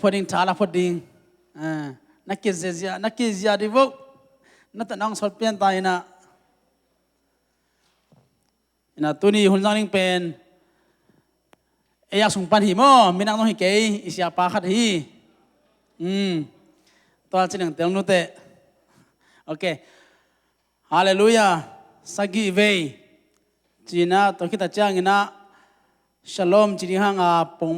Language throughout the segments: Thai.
พอดิ้งชาละพอดิ้งนักกิจเสียนักกิจยาดิบุนักแต่น้องสดเปลี่ยนตายนะตัวนี้หุ่นจังลิงเป็นอยากส่งปันหิมอมีนักน้องหิเกยอิสยาปาขัดฮีตัวจีนังเตลนุเตโอเคฮาเลลูยาสักกี่เวจีน่าตัวคิดจ้างนะชโลมจีนี่ห่างปง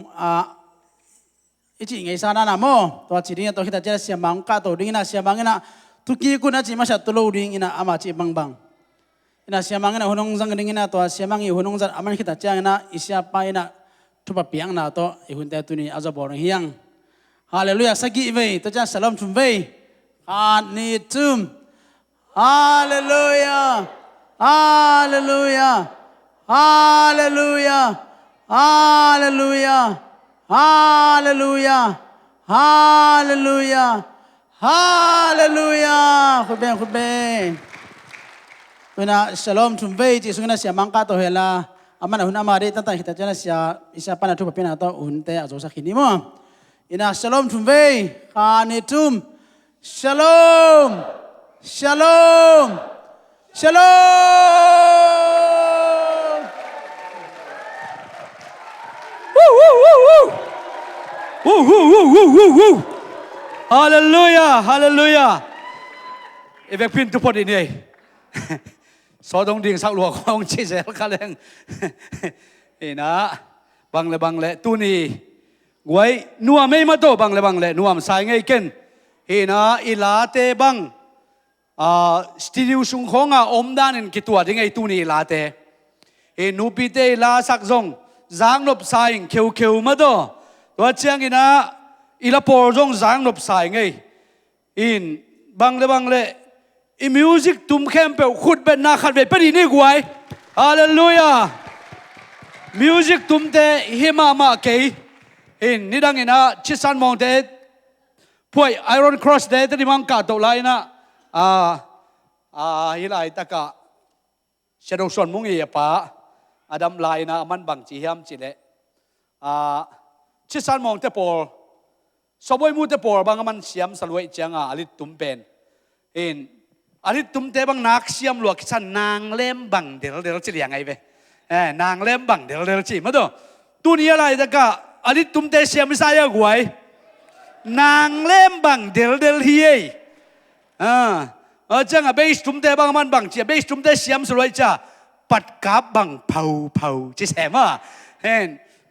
อีจีไงซานานะโมตัวจีนี่ตัวคิดจ้างเสียมังกาตัวดิ้งนะเสียมังนะทุกี้กูนะจีมาชัดตัวลูดิ้งนะอามาจีบังบังนะเสียมังนะหุ่นงจังดิ้งนะตัวเสียมังอีหุ่นงจังอามันคิดจ้างนะอิสยาปายนะทุบปียงนะตัวอีหุ่นเตตุนี่อาจจะบอกเฮียงฮาเลลูยาสักกี่เวตัวจ้างชโลมชุมเวอานิจุมฮาเลลูยาฮาเลลูยาฮาเลลูยาฮาเลลูยาฮาเลลูยาฮาเลลูยาฮาเลลูยาคุณเบนตัวน่ะชโลมชุมเวจีสุนัขเสียมังกาตัวเฮล่าอามันหุ่นอามาเรตั้งแต่หิตาเจนะเสียอิสยาปานะทุบปีนะตัวหุ่นเตะอาโจสักหินิมั้งอินะชโลมชุมเวฮานิทุมชโลมชโลมชโลมวู้วู้วู้วู้วู้วู้วู้วู้วู้วู้ฮาเลลูยาฮาเลลูยาเอเวกพินทุกคนนี่สอดงดิ่งสักหลวงของชีเซลกันเองนะบังเลยตัวนี้ไว้นัวไม่มาโตบังเลยนัวมันใส่ไงกันนะอิลาเตบังสตูดิโอสุงของอมดานินกิตัวยังไงตัวนี้ลาเตนูปีเตลาสักจงจางนบสายเขียวมาดูตัวเชียงนะอิลาโปรจงจางนบสายไงบังเลยมิวสิกตุ้มเข้มเปล่าขุดเป็นนาขัดเวทปนีนี่กวยฮาเลลูยามิวสิกตุ้มเตฮิมาเกยนี่ดังนะชิสันมองเตพวยไอรอนครอสเตตที่มังกาตกไลนะฮิไลตะกะเชดงส่วนมุงเอียปะอดัมไลนะมันบังจีฮิมจิเลชิสันมองเตปอลสบายมูเตปอลบางมันเสียมสลวยจังอลิตุมเป็นอลิตุมเตบังนักเสียมหลวกฉันนางเล่มบังเดี๋ยวจะเรียงไงไปนางเล่มบังเดี๋ยวจีมาดูตัวนี้อะไรตะกะอลิตุมเตเสียมไม่ใช่ยังไงนางเล่มบังเดี๋ยวเฮียจังเบสตุมเตบังมันบังเจียเบสตุมเตเสียมสลวยจ้าปัดกับบังเผาจีแสมา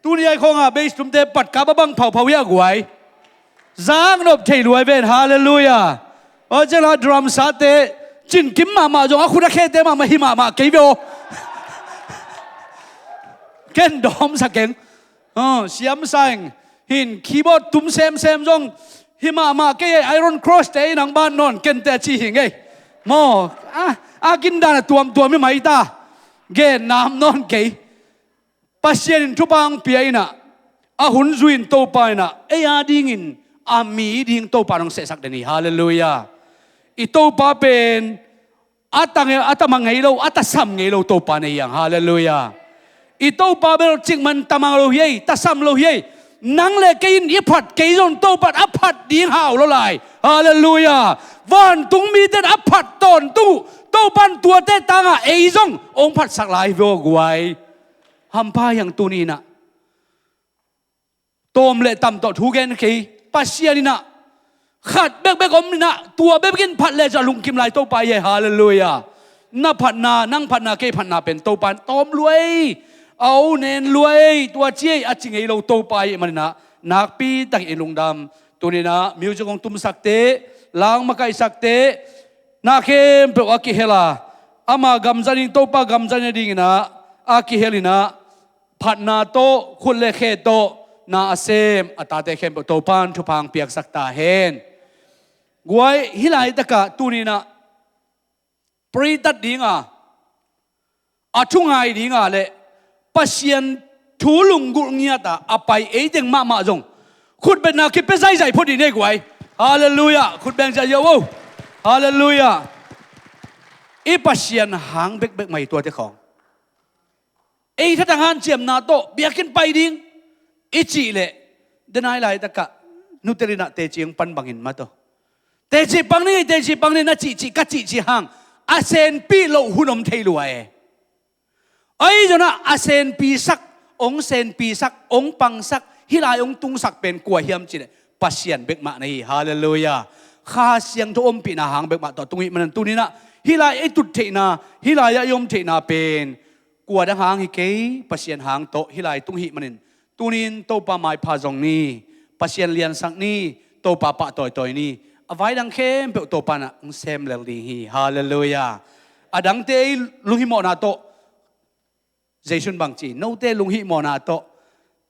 ตัวนี้ไอ้ของเบสตุมเตปัดกับบังเผายังไงจางนบเทลวยเป็นฮาเลลูยาจังละดรัมซาเตจินกิมมาจงอาคุณะเคเตมาหิมาเกี่ยวเก่งดอมสักเก่งเสียมสังหินคีย์บอร์ดตุ้มเซมจงหิมาเกี่ยไอรอนครอสเตนังบ้านนอนเก่งแต่จีหิงไงโมกินดานตัวไม่ไหมตาเก่งน้ำนอนเกี่ยปัสเซียนทุบังเปียนะหุ่นจุนโตไปนะดิ่งินมีดิ่งโตปานองเสสักเดนี่ฮาเลลูยาอีโตปาเป็นอัตมังไงเราอัตสัมไงเราโตปานยังฮาเลลูยาอีโตปาเป็นจิงมันตมังเราเย่ตัสัมเราเย่นังเลกินอีผัดกิจนโตปัดอผัดดิ่งห่าวเราไหลฮาเลลูยาวันตุงมีเด็ดอผัดตอนตู้โตปันตัวเตตังเอจงองผัดสักหลายโวกไว้ฮัมพายังตัวนี้นะโตมเลต่ำต่อทุกเกนคีปัสเซียนี่นะขัดเบกอมนี่นะตัวเบกินผัดเลยจะลุงกิมลายโตไปเย่ฮาเลลูยานับผัดนานั่งผัดนาเกผัดนาเป็นโตปันต้มรวยเอาเน้นรวยตัวเจี๊ยอาจิงไอเราโตไปมันนะนักปีตั้งไอลุงดำตัวนี้นะมิวจะคงตุ้มสักเตะล้างมาไกสักเตะนาเข้มเปล่าอากิเฮลาอามากำจันิงโตปากำจันดิ่งนะอากิเฮลินะผัดนาโตคุณเลเคโตนาเซมอัตตาเตเข้มโตปันทุพังเปียกสักตาเฮนกวยฮิไลตะกะตัวนี้นะปริตัดดิ่งอาชุงไงดิ่งเลยปัสเซียนทูลุงกุเงียตาอภัยเด้งมาจงขุดเป็นนาคิดเป็นใจพอดีเนี่ยกวยฮาเลลูยาขุดแบ่งใจเยอะฮาเลลูยาอีปัสเซียนหางเบกไม่ตัวเจ้าของถ้าทางานเจียมนาโตเบียกินไปดิ่งอีจีเล่เดนายไลตะกะ นุเตรินะเตจิงปันบังหินมาโตเตจิปังนี่นะจิกัจจิห่างอาเซนปีโลหุนอมเทลวยไอ้จนะอาเซนปีสักองเซนปีสักองปังสักฮิลายองตุงสักเป็นกัวเฮียมจิเลปัสเซียนเบกมาในฮาเลลูยาข้าเสียงทุอมปีนาหางเบกมาต่อตรงนี้มันตุนี้นะฮิลายไอตุดเทนาฮิลายยมเทนาเป็นกัวดังหางฮิเกยปัสเซียนหางโตฮิลายตุงหิมันตุนินโตปาไม้พาจงนี้ปัสเซียนเลียนสักนี้โตปาปะต่อยนี้เอาไว้ดังเข้มเปโตปานะเซมเลลีฮีฮาเลลูยาอดังเตลุงหิโมนาโตเจชุนบางจีโนเตลุงหิโมนาโต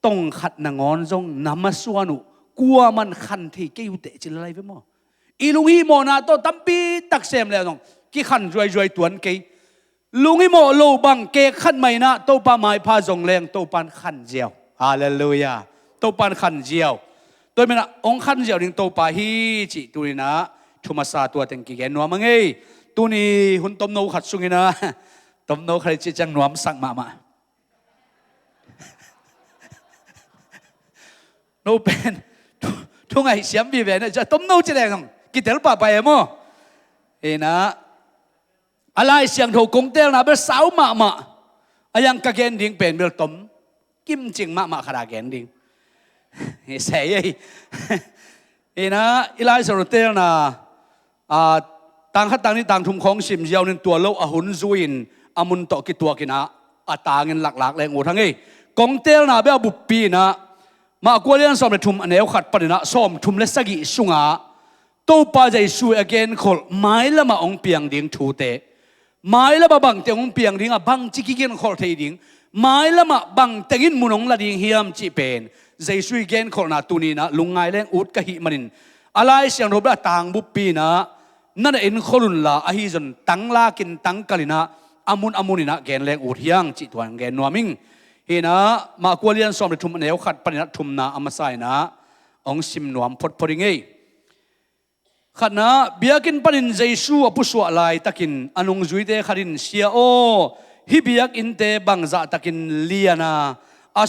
ต้องขัดนางอนจงนามาสวนุกลัวมันขันที่เกี่ยวเตจิอะไรไปมั้งอีลุงฮิโมนาโตตั้มปีตักเซมแล้วน้องกี่ขันรวยตัวนี้กี่ลุงฮิโมโลบังเกขันไม่นะโตปาไม้พาจงแรงโตปันขันเจียวฮาเลลูยาโตปันขันเจียวตัวมันองขันเจียวดึงโตปาฮีจิตัวนี้นะทุมาซาตัวเต็งกี่แกนัวมั้งเอ้ตัวนี้หุ่นต้มโนขัดสุงินะต้มโนใครจะจังนัวมสั่งมาโนเป็นทุกไงเสียมบีแบบนี้จะต้มโนจะแรงงกินเตลป่าไปมั้งเอ็นะอะไรเสียงถูกกงเตลนะเป็นสาวมาอายังกะเกนดิ้งเป็นเบลต้มกิมจิงมาขนาดเกนดิ้งเสียเอ็นะอะไรสรุปเตลนะต่างขัดต่างนี่ต่างทุ่มของสิมเจียวนึงตัวโลอาหุนซุยนอามุนโตกิตัวกินะต่างเงินหลักๆแรงโอ้ทั้งนี้กงเตลนะเบลบุปปีนะมากวนเลี้ยงสอมเลทุมอันเอวขัดปนนะสอมทุมเลสกิสุงาตู้ปาใจช่วยagainคนไม่ละมาองเปียงดิ่งทูเตไม่ละมาบังเตียงองเปียงดิ่งบังจิกิกินคนเทียดิ่งไม่ละมาบังเตียงมุนองละดิ่งเฮียมจีเป็นใจช่วยagainคนน่ะตุนีนะลุงไงเลี้ยงอุดกะหิมันินอะไรเสียงรบละต่างบุปปีนะนั่นเองคนรุ่นละอหิจนตั้งลากินตั้งกะลินะอามุนนี่นะแกนเลี้ยงอุดเฮียงจิตวันแกนนัวมิงเห็นนะมากวนเลี้ยงสอมเลทุมอันเอวขัดปนนะทุมนะอามาใส่นะองสิมนวมพดพอดิงเอขัดนะเบียกินปนินใจสู้ผู้สวะลายตะกินอนุงจุยเตขัดินเสียโอฮิเบียกอินเตบังจะตะกินเลียนาอา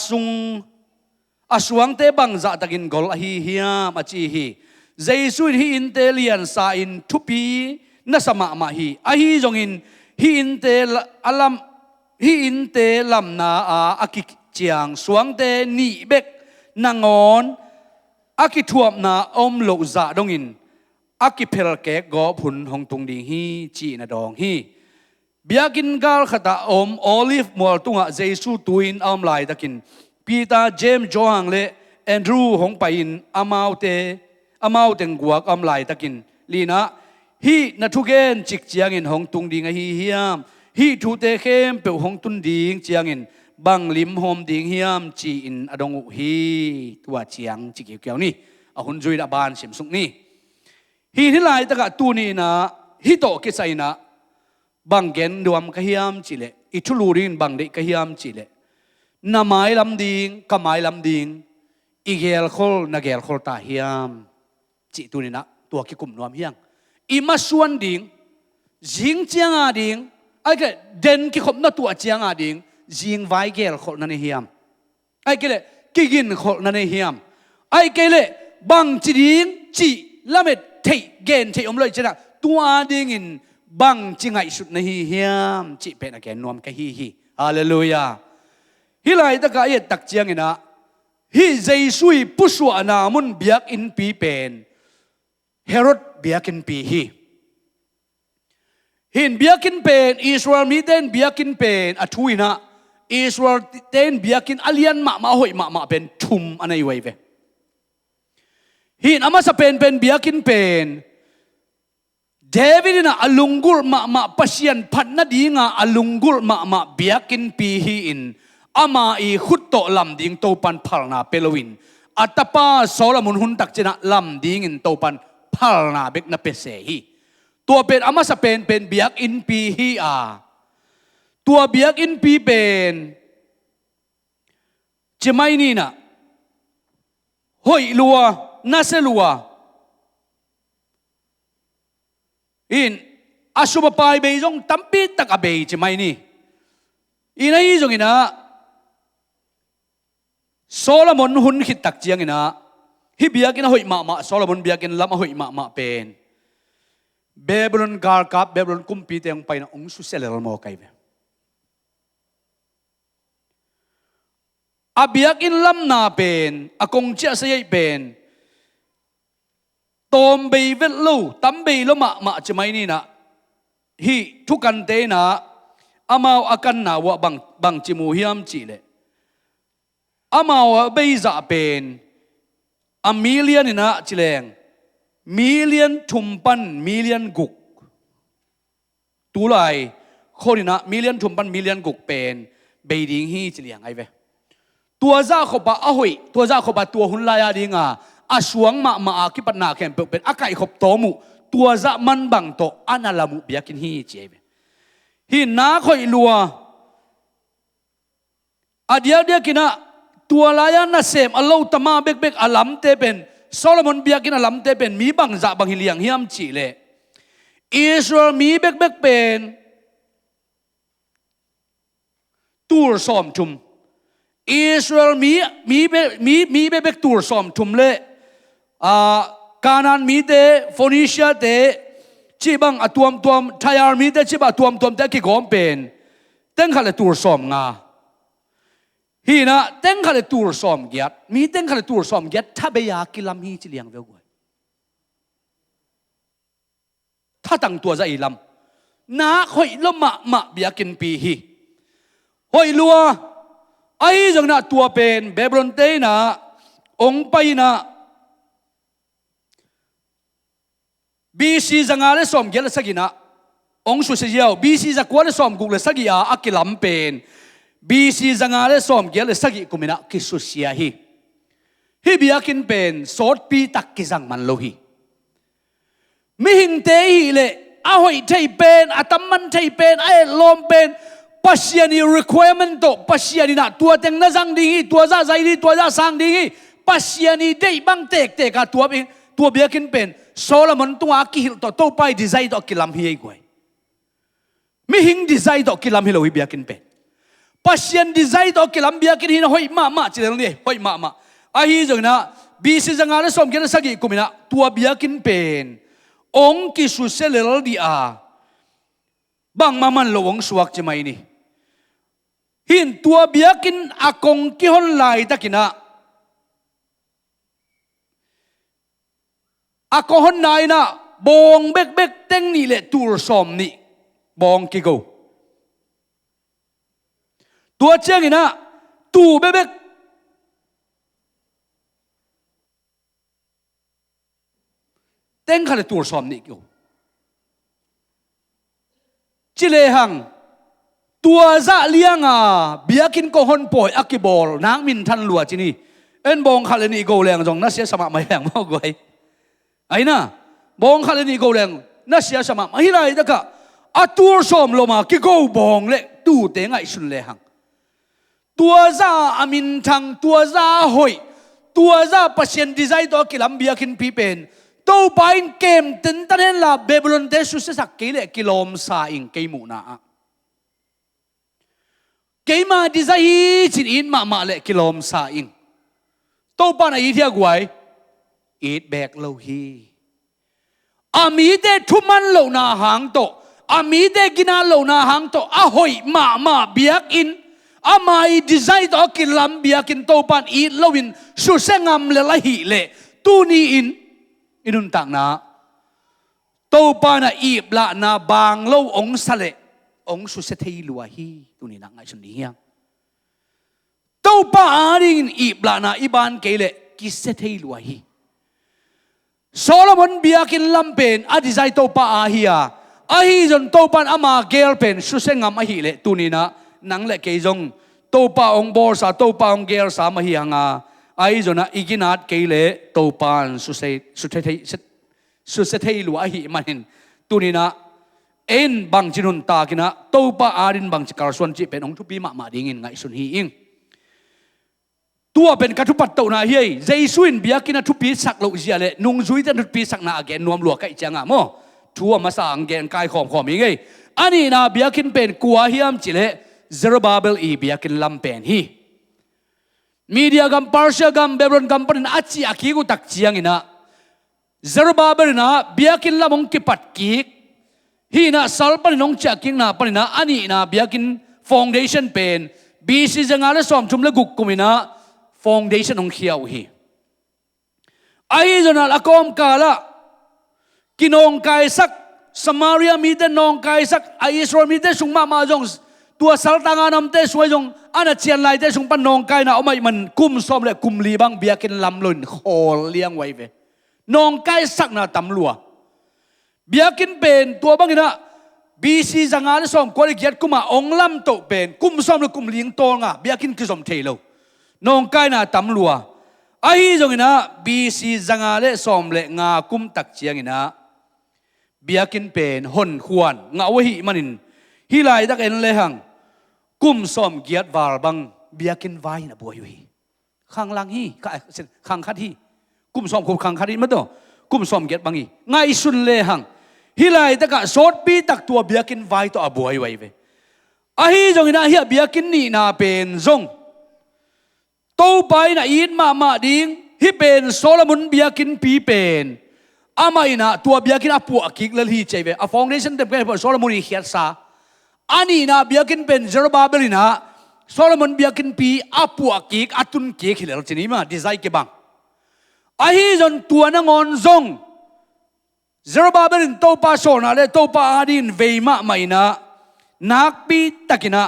สวงเตบังจะตะกินกอลฮีเฮียมาจีฮีใจสู้ฮีอินเตเลียนซาอินทุปีนัสมามาฮีอาฮีจงอินฮีอินเตอัลลัมฮีอินเตลัมนาอากิเจียงสวงเตนีเบกนางอนอากิทวมนาอมโลซาดงอินอากิเพลเกกอพุนหงตุงดีฮีจีนาดองฮีเบียกินกาลขตาอมโอลิฟมัวตุงะเจสูตุอินอัมไลตะกินปีตาเจมจอฮังเลแอนดรูหงไปอินอามาวเตงกัวอัมไลตะกินลีนะฮีนัทุเกนจิกเจียงอินหงตุงดีงฮีเฮียมฮีทูเตเข้มเปียวหงตุนดีงเจียงอินบังลิมโฮมดีงเฮียมจีอินอดงอุฮีตัวเจียงจิกเกี่ยวนี่อาหุนจุยดาบานสิมสุงนี่ฮีที่ลายตะกะตูนี่นะฮิโตกิไซนะบังเกนดวมกะฮิยามจิเลอิทุลูรินบังเดกะฮิยามจิเลนาไม้ลำดิงกะไม้ลำดิงอีเกลโคลนาเกลโคลตาฮิยามจิตูนี่นะตัวกิกุมนวมเฮียงอิมาส่วนดิงจิงเจียงอาดิงไอ้เกเดนกิขบนาตัวเจียงอาดิงจิงไวเกลโคลนันฮิยามไอ้เกเลกิกินโคลนันฮิยามไอ้เกเลบังจิดิงจิละเม็ดเทเกนเทอมเลยจ้ะตัวดิ่งอินบังจิงไงสุดในฮีเฮียมจิเป็นแกนนวมกะฮีฮาเลลูยาฮิไลตะกะเอตักเจียงอินะฮิเจซุยปุสวานามุนเบียกอินปีเป็นเฮโรดเบียกอินปีฮีหินเบียกินเป็นอิสราเอลมีเต้นเบียกินเป็นอัทุยนะอิสราเอลเต้นเบียกินอเลียนมาหอยมาเป็นทุมอันไหนไว้เวหินอามาสเป็นเบียกินเป็นเดวิดนะอลุงกุลมาปัสยันพันนาดีงาอลุงกุลมาเบียกินปีหินอามาอีขุดโตลำดิ่งโตปันพัลนาเปลวินอัตปาโซลามุนหุนตักเจนะลำดิ่งโตปันพัลนาเบกนาเปเซฮีตัวเป็นอามาสเป็นเบียกอินปีฮีอาตัวเบียกอินปีเป็นจะไม่นี่นะหอยลัวนาเซลัวอินอาสุบปายเบยจงตั้มปีตักอเบยจะไม่นี่อินไอ้จงอินะโซลามอนหุนขิดตักเจียงอินะ hi biakin hoi ma Solomon biakin lam hoi ma pen Babylon gar kap Babylon kumpi te ang paina ong su selel mo kai ve abiakin lam na pen akong chia sayai pen tom bei vet lo tam bei lo ma chmai ni na hi thukan te na amao akan na wa bang chimu hiam chi le amao bei za pen a million ina chileng million thumpan million guk tulai khorina million thumpan million guk pen beiding hi chiliang ai ve tua za khopa a hoi tua za khopa tua hun la ya dinga aswang ma ki patna khem pen akai khop tomu tua za man bang to analamu biakin hi che ve hi na khoi lua adia dia kina tua layan na sem alo tama bek alam te pen Solomon biakin alam te pen mi bang za bang hiliang hiam chi le Israel mi bek pen tur som thum Israel mi bek tur som thum le Kanan mi te Phoenicia te chi bang atuam Tyre mi te chi ba atuam te ki gom pen teng khale tur som nga hi na teng khale tur som giat mi teng khale tur som giat thabeya kilam hi chi liang veu goi tha tang tua za ilam na khoi lo ma biakin pi hi hoi lua ai jong na tua pen Babylon te na ong pai na BC zangale som gel sagina ong su se yau BC za kwale som gule sagia akilam pen BC zangale som gel sagi kumina kisusia hi biakin pen sort pi tak kizang man lo hi mi hing te hi le a hoi thei pen atam man thei pen ai lom pen pasiani requirement to pasiani na tua teng na jang ding hi tua za zai di tua za sang ding hi pasiani dei bang tek ka tua biakin pen Solomon tua ki hil to pai design to kilam hi ai goi mi hing design to kilam hi lo hi biakin pen pasien design to kilam biakin hin hoi ma chileng ni hoi ma a hi jong na BC jangale som gel sagi kumina tua biakin pen ong ki su selel di a bang maman lo ong suak chimai ni hin tua biakin akong ki hon lai takina akong hon nai na bong bek teng ni le tur som ni bong ki go tua chang ina tu bebek teng khale tur som ni go chile hang tua za lianga biakin ko hon poi akibol nang min than lua chini en bong khale ni go leng jong na sia sama mai hang mo goi ai na bong khale ni go leng na sia sama mai lai da ka atur som loma ki go bong le tu te ngai sun le hang tua za amin thang tua za hoi tua za pasien design to kilam biakin pi pen to pain kem ten tan la Babylon te su se sak ke le kilom sa ing ke mu na ke ma design chin in ma le kilom sa ing to pa na i thia guai it back lo hi ami de thuman lo na hang to ami de gina lo na hang to a hoi ma biak in amai design to kilam biakin to pan i lowin su sengam le la hi le tu ni inun tak na to pa na i bla na bang lo ong sale ong su se thei lua hi tu ni na ngai sun ni hiang to pa aring i bla na iban ke le ki se thei lua hi Solomon biakin lampen a design to pa a hi jon to pan ama gel pen su sengam a hi le tu ni na nang le ke jong to pa ong bor sa to pa ong gel sa ma hi anga ai jona iginat ke le to pan su se thei lu a hi manin tunina en bang jinun ta kina to pa arin bang chikar suan chi pen ong thu pi ma ding in ngai sun hi ing tua pen ka thu pat to na hi jeisuin biakina thu pi sak lo zia le nung zui tan thu pi sak na again nuam lu kai changa mo thua ma sa ang gen kai khom hi ngai ani na biakin pen kwa hiam chile Zerubbabel i biakin lampen hi มีเดียกัมปาร์เซียกัมเบรอนกัมปนินอาชีอากีกุตักเจียงอินะเซอร์บาเบรินะเบียกินละมงกิปัดกีกฮีนะสัลปนินงเจกิงนะปนินะอันนี้นะเบียกินฟาวเดชั่นเป็นบีซีจังอาเลสอมชุมเลกุกกุมินะฟาวเดชั่นของเขียวฮีไอ้จนัลอากอมกาละกินองกายสักสมาเรียมีแต่นองกายสักไออิสราเอลมีแต่สุงมาจงตัวสัลตังานำแต่สวยจงอันนั้นเชียนไลแต่สุงปนนองกายนะเอาไม่มันกุมซ้อมเลยกุมลีบังเบียกินลำลุนโคเลี้ยงไว้เวนองกายสักนะตำลัวเบียกินเป็นตัวบังนะบีซีจังอาเลสอมคนเกียรติกุมาองลำโตเป็นกุมซ้อมเลยกุมเลี้ยงโตงะเบียกินคือสมเทโลนองกายนะตำลัวไอ้จงนะบีซีจังอาเลสอมเลยงากุมตักเชียงนะเบียกินเป็นหนขวานงาวิมันินฮิไลตักเอ็นเลยหังกุมซ้อมเกียรติวาลบังเบียกินไว้นะบัวอยู่ฮีข้างลังฮีข้างคัดฮีกุมซ้อมคุบข้างคัดฮีมั้งตัวกุมซ้อมเกียรติบังฮีไงสุนเลยหังฮิไลตักโซดปีตักตัวเบียกินไว้ตัวบัวอยู่ไว้เวไอ้จงนะเฮียเบียกินนี่นาเป็นจงโตไปนะอินมาดิ้งฮิเป็นโซโลมอนเบียกินปีเป็นอาไม่นะตัวเบียกินอาปัวกิกเลลีเจเวอาฟองเดชันเต็มกันโซโลมอนอีเขียนซาอันนี้นะเบียกินเป็นเจรบาเบลินะโซโลมอนเบียกินปีอาปัวกิกอาตุนกิกฮิเลร์จีนี่มาดีไซน์เก็บังไอ้จนตัวนางอนซงเจรบาเบลินโตปาโซนาเลโตปาอาดินเวมาไม่นะนักปีตะกินะ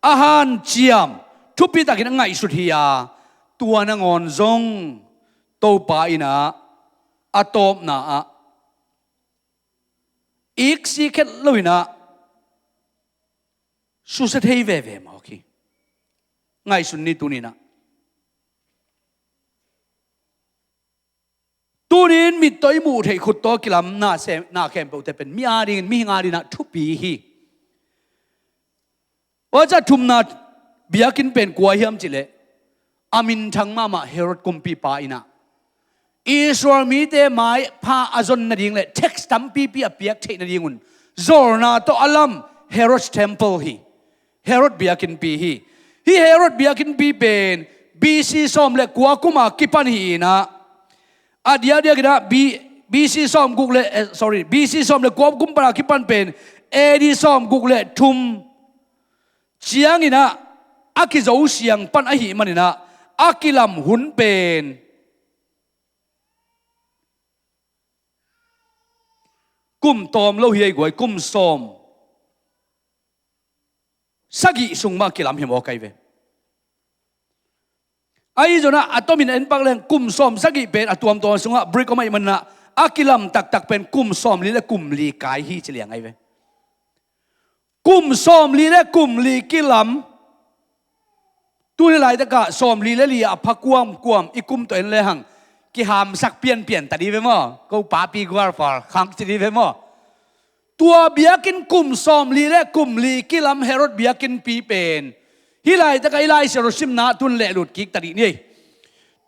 อาหารเจียมทุบปีตะกินะไงสุดที่ยาตัวนางอนซงโตปาอินะอาตบนะอีกสิเคลุยนะสุดท้ายเวมาโอเคไงสุดนี้ตัวนี้นะตัวนี้มิดตัวมูเทขุดตัวกิลำน่าเสน่าเข้มเปแต่เป็นมีอาดินมีงาดินะทุบปีฮีว่าจะทุ่มนาเบียกินเป็นกลัวเฮียมจิเลอามินทั้งมาเฮโรดกุมปีปาอินะอิสราเอลมีแต่หมายพาอาจนนาดิ่งเลยเท็กซ์ตั้มปีปีเปียกเทนาดิ่งุนจอร์นาโตอัลลัมเฮโรดเทมเพิลฮีเฮโรดเบียกินปีฮีเฮโรดเบียกินปีเป็นบีซีซอมเล็กกว่ากุมากิปันฮีนะเดียวกันนะบีซีซอมกุกเล่บีซีซอมเล็กกว่ากุมปรากิปันเป็นเอดีซอมกุกเล่ทุมเชียงนี่นะอากิโจเชียงปันอหิมันนี่นะอากิลำหุนเป็นกุมตอมโลหิตกวยกุมซอมสักิสุงมากิลำเห็นบอกไกเวไอ้จนะอัตมินเอ็นปักเลงกุมซอมสักิเป็นอัตวมตัวสุงะบริกไม่มันนะอากิลำตักเป็นกุมซอมลีและกุมลีกายฮีเฉลียงไงเวกุมซอมลีและกุมลีกิลำตัวนี้หลายตะกะซอมลีและลีอภักกวมอีกุมตัวเองเลยหังกิหามสักเปลี่ยนแต่ดีไปมั้งก็ป้าปีกว่าฟอร์ขังจะดีไปมั้งตัวเบียกินกุมซอมลีและกุมลีกิลำเฮโรดเบียกินปีเป็นฮิไลตะกะฮิไลเซโรซิมนาตุนเละหลุดกิกตัดนี่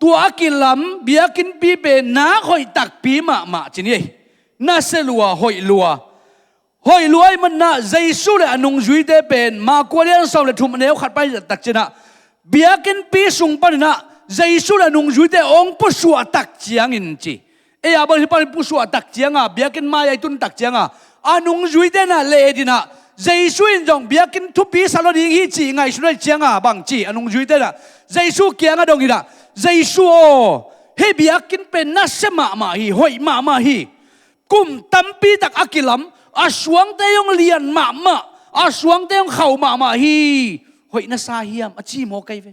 ตัวอากิลำเบียกินปีเป็นน้าหอยตักปีมาจีนี่น่าเสลัวหอยลัวมันน่าใจสู้เลยอนงจุยเตเป็นมากว่าเรื่องสาวเลยทุ่มเนื้อขัดไปตักจีน่ะเบียกินปีสุงปันน่ะใจสู้เลยนงจุยเตองผู้ชัวตักเจียงอินจีอาบังที่ปันผู้ชัวตักเจียงเบียกินมาใหญ่ตุนตักเจียงอนงจุยเตน่ะเลดิน่ะใจสู้อินจงเบียกินทุบปีสารดีฮีจีไงสุดเลยเจียงบางจีอนงจุยเตน่ะใจสู้เกียงดงอีน่ะใจสู้เฮเบียกินเป็นน่าเสมาฮีหอยมาฮีกุมตั้มปีตักอากิลำอาสวงเตยงเลียนมาอาสวงเตยงเข่ามาฮีหอยน่าซาเฮียมอาจีโมไกเว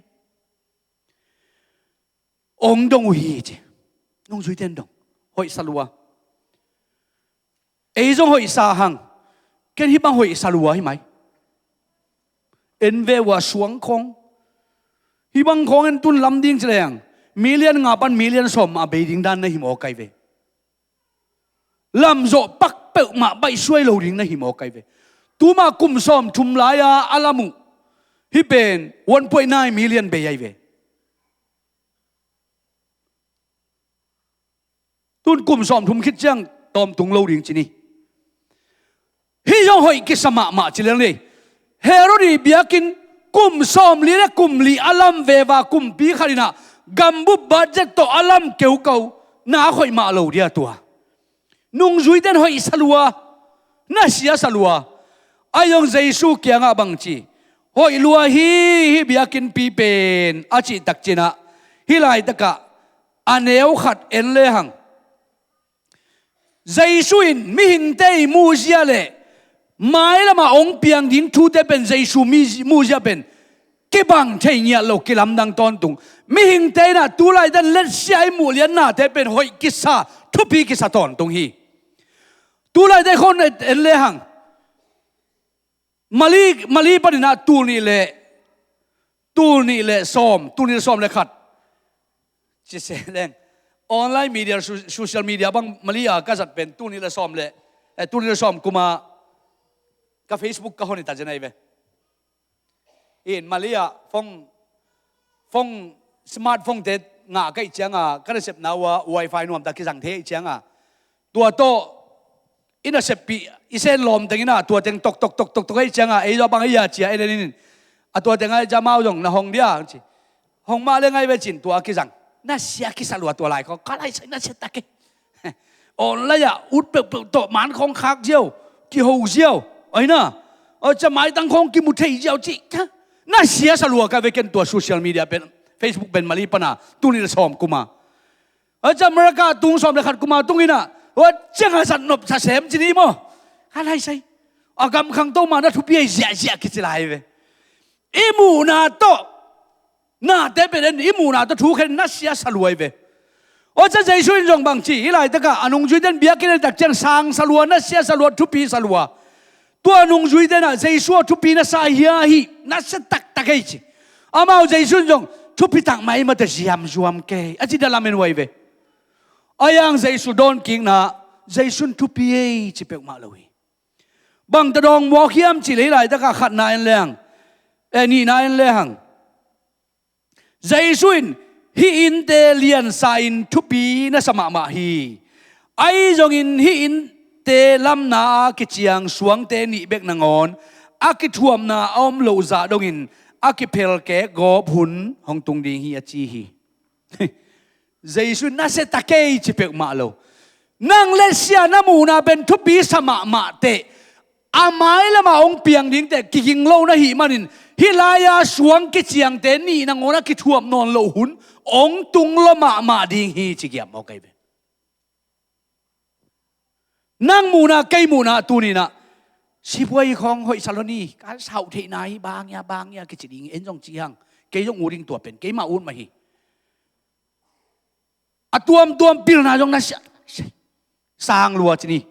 องดงฮีเจนงจุยเตนดงหอยสลัวจงหอยซาหังเกันฮิบังหอยสลัวใช่ไหมเอ็นเวว่าสวงคงฮิบังคงเอ็นตุนลำดิ้งเฉลียงมิเลียนงาปันมิเลียนสมเบดิ้งด้านในหิมโอไกเวลำโจปักเปิลมาใบช่วยเราดิ้งในหิมโอไกเวตัวมากุมสมทุมลายอาลามุฮิเป็น1.9 มิลเลียนเบย์เวตุนกุมสมทุมคิดจังตอมตุงเราดิ้งจีนี่ฮิยองหอยกิสมาจีเลงเลยเฮโรดีเบียกิน กุมซ้อมลีและกุมลีอัลลัมเววากุมปีขลินะกัมบุบัดเจตอัลลัมเกี่ยวกับน้าหอยมาโลเดียตัวนุ่งจุยเดนหอยสลัวน่าเสียสลัวอายองใจสู้เกียงอาบังจีหอยลัวฮีเบียกินปีเป็นอาจิตักจินะฮิไลตะกะอันเอวขัดเอ็นเลหังใจสู้อินมิหิงเตยมูเซียเลไม่ละมาองเปียงดินทูเตเป็นใจสู้มูเซียเป็นกิบังเทียโลกิลำดังตอนตุงมิหิงเตยนะตัวไรดันเล็ดเสียมูเลียนนาเตเป็นหอยกิสาทุบีกิสาตอนตุงฮีตัวไรได้คนเอ็นเลหังมาลีปนินะตูนี่เละซ้อมเลยขัดจะเสียแรงออนไลน์มีเดียโซเชียลมีเดียบางมาลีก็จัดเป็นตูนี่ละซ้อมเลยตูนี่ละซ้อมกูมากับ Facebook ก็คนนี้ตัดจะไหนเว้ยมาลีฟงสมาร์ทโฟนเด็ดงาก็อีกจังก็ได้เสพนาว่า Wi-Fi นวมตะกี้สั่งเทอีกจังตัวโตอินเสพปีอิเซนลมตั้งอินะตัวเต็งตกไอ้จังไอ้เราบางไอ้ยาเจียไอ้เรื่องนี้ตัวเต็งไอ้จะมาเอาอย่างน่ะห้องเดียวห้องมาเรื่องไอ้เวจินตัวกี้สั่งน่าเสียกี้สลัวตัวลายเขาก็ไล่ใส่น่าเสียตะกี้อ่อนเลยอุดเปลือกโตมันของคักเจียวกี่หูเจียวไอ้น่ะจะหมายตั้งของกี่มุทเจียวจิน่าเสียสลัวกันไปกันตัวโซเชียลมีเดียเป็น Facebook เป็นมาลีปนาตุนี่ละซ้อมกูมาจะเมื่อกาตุงซ้อมเลยขัดกูมาตุงอินะว่าเจ้าสันนบสัเสมจีนี่มั้งอะไรใช่อากำขังโตมานะทุบยัยเสียกิจลายเว้อิมูนาโตน่าเตเป็นอิมูนาโตทุกคนน่าเสียสลวยเว้จะใจช่วยจงบางทีอะไรแต่ก็อนุจุยเดนเบียกินแต่เจ้าสางสลวน่าเสียสลวทุบปีสลวตัวอนุจุยเดนน่ะใจช่วยทุบปีน่าสายฮีน่าเสียตักไอ้จีอามาใจช่วยจงทุบปีตักไม่มาแต่ยามจวมเกยอาจิดาลามินไว้เว้อายังใจสุดอนกิงนะใจสุนทุปีเอจิเปกมาเลยบางตะดองวอกยามจิเลยไรแต่ก็ขัดนายแรงนี่นายแรงใจสุนฮีอินเตเลียนไซน์ทุปีน่ะสมาฮีไอจงอินฮีอินเตลำนากิจยังสวงเตนิเบกนางอนอากิทวมนาอมโลซาดงอินอากิเพลเกกอบหุนห้องตุงดีฮีอาจีฮีใจสุนน่าเสตะเกยจิเปกมาโลนั่งเล่นเสียน้ำมูนาเป็นทุบีสมาเตะอาไม้ละมาองเปียงดิ้งแต่กิงโลนะหิมันินฮิลายาสวงกิจยังเตนี่นางโอนะกิทวมนอนโลหุนองตุงละมาดิ้งฮีจิเกียมโอเคเบนั่งมูนาเกยมูนาตูนี่นะสิบวัยของหอยสารนีการเสาเทนายบางยากิจดิ้งเอ็นจงจีฮังเกยจงอูดิ้งตัวเป็นเกยมาอุ่นมาฮีตัวมปิลนาจงนะสร้างลัวที่นี่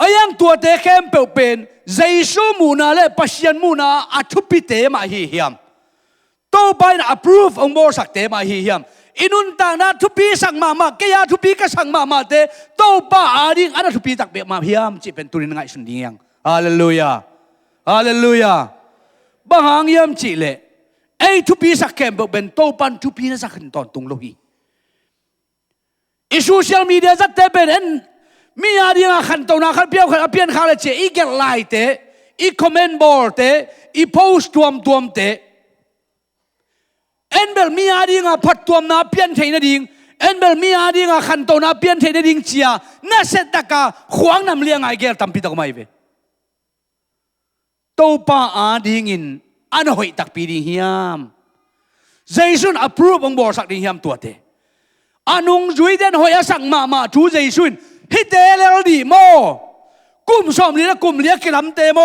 อายังตัวเตะเข้มเปลเป็นใจสู้มูนาเล่ปัศยันมูนาอัทุปิเตมาฮีเฮียมโตไปนะ approve องโมสักเตมาฮีเฮียมอินุนต่างนะทุปีสั่งมาเกียทุปีก็สั่งมาเตโตป้าอาดิงอันทุปีตักเบมาเฮียมจีเป็นตุรินง่ายสุดเดียงฮาเลลูยาบางอย่างยามจีเล่ไอทุปีสักเข้มเปลเป็นโตปันทุปีนั่นสักขึ้นตอนตุงโลหีโซเชียลมีเดียจัดเตเป็นมีอะไรงาขันตัวนาขันเปียวขันเปียนข้าเลยเจอีเกลไลเตอีคอมเมนต์บอร์ดเตอีโพสต์ตัวมเตเบลมีอะไรงาพัดตัวนาเปียนเทนดิ่งเบลมีอะไรงาขันตัวนาเปียนเทนดิ่งเจียน่าเสตกาขวางนำเลี้ยงไอเกลตั้มพิตกไม่เวตัวป้าอาดิ่งินอันหอยตักปีดิ่งเฮียมเจสุนอัพรูฟองบอร์สักดิ่งเฮียมตัวเตอานุงจุยเดนหอยสั่งมาจูใจสุนฮิเตเลลดีโมกุมสอมลีนะกุมเลียกิลำเตโม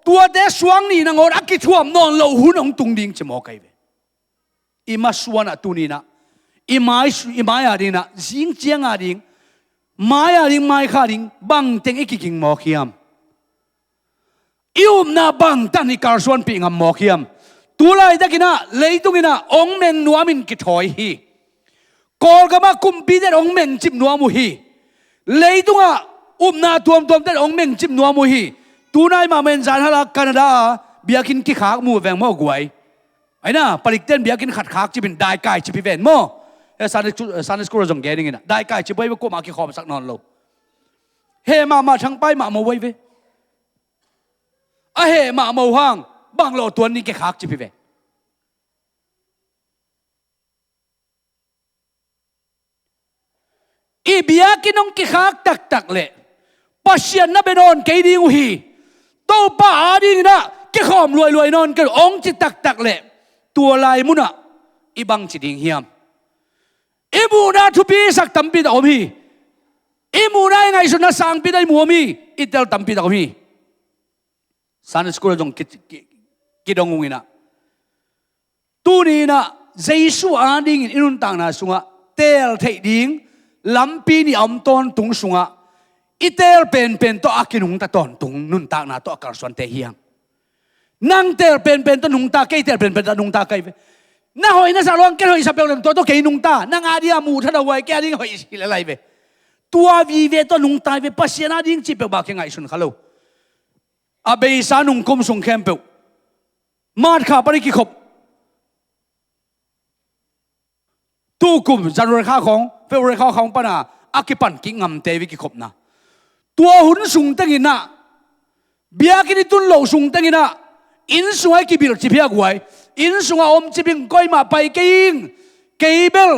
ตัวเตสวงนี่นางอรักกิทวมนอนโลหุนองตุงดิงจะมอไกเวอิมาสวนตุนีนะอิมายาดินะจิงเจียงอาดิงมายาดิงมายขาดิงบังเต็งอิกิงมอขียมอิวมนาบังตันอิการสวนปีงมอขียมตัวไรตะกินะเลยตุกินะองเมงนัวมินกิถอยฮีกอลกมากุมปีเดองเมงจิมนัวมุฮีเลยตุงนาตัวเดองเมงจิมนัวมุฮีตัวนายมาเมนจานฮาลาแคนาดาเบียกินกิขากมูแวงมอกวยไอ้น่ะผลิตเต้นเบียกินขัดขากจิเป็นได้ไก่จิพิเวนโมซานสกุลจงแกนี่ไงนะได้ไก่จิไปว่ากูมากิขอมสักนอนโลเฮมาทั้งไปมาไว้เวเฮมาห้างบ บางโลตัวนี้แกขากจิบไปอีเบียกินองกิขากตักเลยปัสยันนับเป็นนอนเกดีงหีโตป้าอาดิงนะแกขอมรวยนอนกันองจิตักเลยตัวลายมุนะอีบังจิดิงเฮียมอีมูนาทุบีสักตั้มปีดอมีอีมูนาไงสุนัขสังปีได้มัวมีอีเตลตั้มปีดอมีสันสกุลจงกิดงงอินะตัวนี้นะเจสุอาดิงอินุนต่างนาสุงะเตลเทดิงลำปีนี่อมตอนตุงสุงะอีเตลเป็นตัวอากินุงตะตอนตุงนุนต่างนาตัวการส่วนเตเฮียงนั่งเตลเป็นตัวนุงตาเกยเตลเป็นตัวนุงตาเกยน่าหอยน่าสารวันแกหอยสับเปลือกตัวเกยนุงตานั่งอาเดียมูท่าเอาไว้แกดิ้งหอยสิอะไรไปตัววีเวตัวนุงตาไปปัสยานาดิ้งจีเปบาเกงไงสุนขลุ่มอาเบย์สานุงคุมสุงเข้มเปวมาดขาปริกิขบตู้กุมจันทร์ข้าของเฟวร์ข้าของปนาอากิปันกิงงำเตวิกิขบนะตัวหุ่นสุงตั้งอินะเบียกินิตุนโลสุงตั้งอินะอินสุงไอกิบิลจิเพียกไว้อินสุงอมจิบิงก้อยมาไปกิงเกยเบล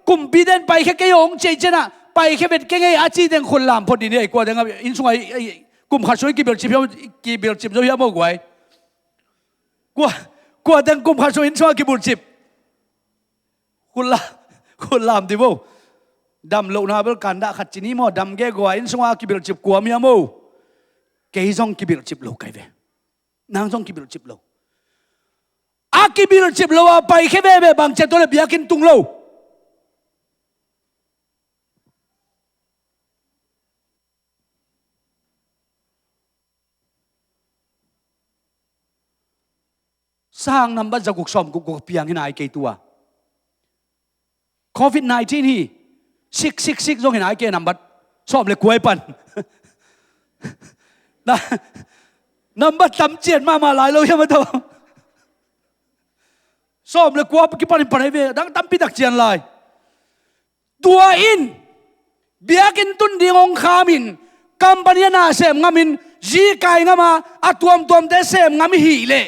กุมปีเดนไปแค่เกยองเจเจนะไปแค่เป็นเกยอาจีเดนคนลามพอดีเนี่ยกว่าเดงอินสุงไอกุมขัดช่วยกิบิลจิเพียกมากไว้กว่าเดงกุมขัดช่วยอินสุงกิบิลจิบคุณลามดิโบดำโลนาเบลกันดาขัดจีนีโมดำแกกว่าอินสงอากิบิลจิบกว่ามีโมเกยซองกิบิลจิบโลไกเวนางซองกิบิลจิบโลอากิบิลจิบโลว่าไปแค่เบบางเจตัวเล็บยากินตุงโลสร้างนำบัตรจากกุกสอมกุกเปียงที่ไหนเกยตัวCOVID-19 ฮีซิกจงเห็นไอ้เกนัมบัดชอบเลยกวยปันนัมบัดตำเจียนมาหลายเราใช่ไหมตัวชอบเลยกวยกิปันไอ้เวดังตำปีตักเจียนลายตัวอินเบียกินตุนดีงขามินกัมปนีนาเสมงามินจีไก่งามาอัตวมเตเสมงามิฮีเล่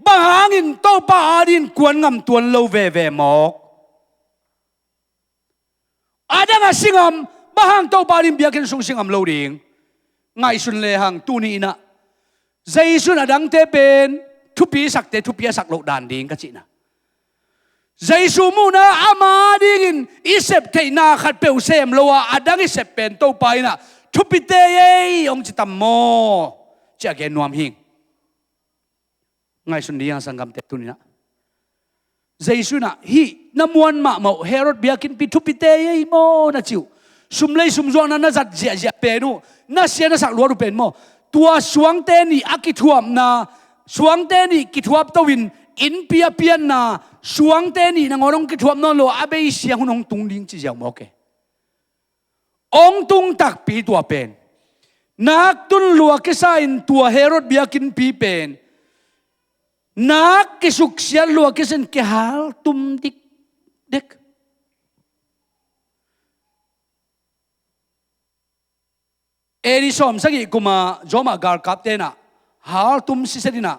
บางหางินโตป้าอาดินกวนงำตัวโลเวหมอกอาดังอาสิงห์บ้าหังโตปาริมเบียกินสุงสิงห์โลดิงไงสุนเลหังตูนีนะใจสุนอดังเตเป็นทุปีสักเตทุปีสักโลดานดิงกันจินะใจสุมูนะอามาดิงอิเสพเทนาขัดเปลวเซมโลว่าอดังอิเสพเป็นโตไปนะทุปีเตยองจิตามโมจะเกนวมหิงไงสุนดียังสังกัมเตตูนีนะใจสุนะฮีน้ำวันมาเมาเฮโรดเบียกินปีทุปิเตยโมนะจิวสุมเลยสุมจวนนั้นน่าจัดเจียเป็นนู่น่าเสียน่าสักลัวดูเป็นโมตัวสวงเตนี่อากิทวมนาสวงเตนี่กิทวมตวินอินเปียนนาสวงเตนี่นางองกิทวมนนโลอาเบยเสียงหุ่นองตุงลิงจีเจียวโมเกองตุงตักปีตัวเป็นนักตุนลัวกิสาอินตัวเฮโรดเบียกินปีเป็นนักกิสุกเสียลัวกิสันกิฮาลตุมดิกเด็กเอริสอมสักกุมาจอมาการกับเตนะฮาลตุมสิเสดินะ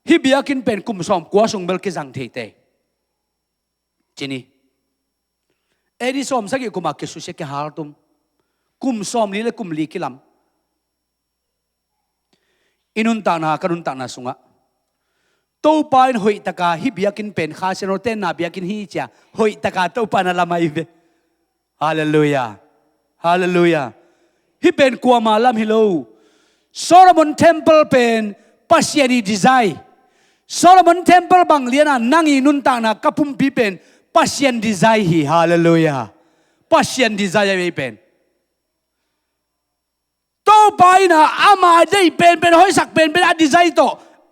ฮิบิยากินเป็นกุมสอมกัวสงเบลกิจังเทเตจีนี่เอริสอมสักกุมากิสุเสกิฮาลตุมกุมสอมนี้เลยกุมลีกิลัมอินุนตานาการุนตานาสุงะโตปานหอยตะกาฮิบิยากินเป็นข้าเชโรเตนนาบิยากินฮิจ้าหอยตะกาโตปานาลามาอีเวฮาเลลูยาฮาเลลูยาฮิเป็นกัวมาลัมฮิโลโซโลมอนเทมเพิลเป็นปัสยานีดีไซน์โซโลมอนเทมเพิลบางเลียนานังอินุนตานากับปุ่มปีเป็นปัสยานดีไซน์ฮีฮาเลลูยาปัสยานดีไซน์ไม่เป็นโตไปนะอามาได้เป็นหอยสักเป็นอันดีไซน์โต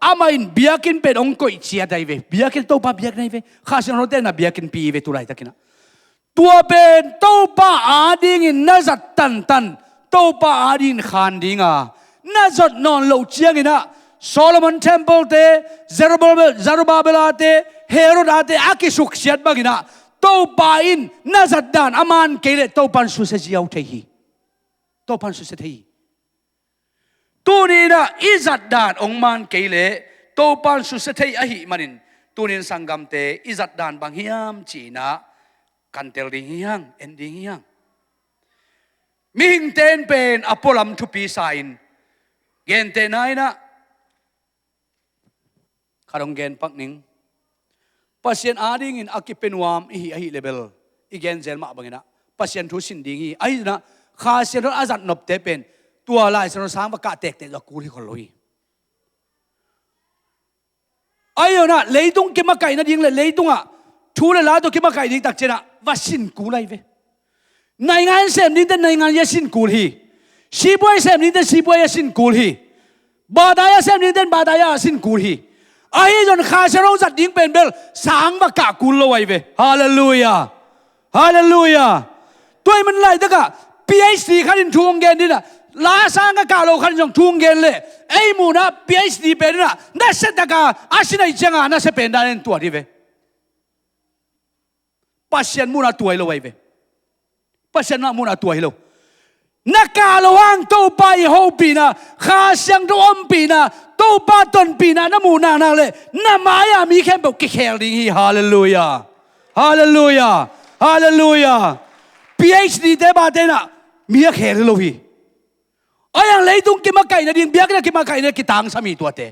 อามาอินเบียกินเป็นองค์กุยเชียได้เวเบียกินโตปาเบียกินไว้ข้าศึกโรเตนะเบียกินปีเวตุไรตะกินะตัวเป็นโตปาอาดิงินน่าจัดตันโตปาอาดินขันดิงาน่าจัดนอนโลเชียงินะโซโลมอนเทมเพิลเตเซรูบาเบลาเตเฮโรดาเตอากิสุกเชียดบากินะโตปาอินน่าจัดดานอามันเกเลโตปันสุเสจีเอาเทฮีโตปันสุเสเทฮีตัวนี้นะอิจัดดานองมันเกเลโต pan su se thei a hi manin tunin sangam te izat dan bang hiam chi na kan tel ding hiang ending hiang mi hing ten pen apolam thu pi sain gen te nai na karong gen pak ning pasien ading in akipenwam hi level igen zel ma bangina pasien thu sin ding hi ai na kha sen ro azat nop te pen tua lai sen ro sang ba ka tek te lo ku li khol loi ayo na leidung ke ma kai na ding le leidung a thu le la to ke ma kai ding tak chena va sin ku lai ve nai ngan sem ni te nai ngan ya sin ku hi si boy sem ni te si boy ya sin ku hi ba da ya sem ni te ba da ya sin ku hi ai jon kha se ro zat ding pen bel sang ba ka ku lo ai ve hallelujah hallelujah toi man lai ta ka PhD khanin thung gen ni na la sang ka lo khan jong thung gen le ai mu na PhD pen na na se ta ka asinai changa na se pen da nen tua di ve pasien mu na tuai lo ai ve pasien na mu na tuai lo na ka lo ang to pai ho pi na kha siang to om pi na to pa ton pi na na mu na le na ma ya mi khem bo ki khel ding hi hallelujah hallelujah hallelujah PhD te ba te na mi a khel lo hi ayang leitung ki ma kai na ding biak na ki ma kai na ki tang sami to te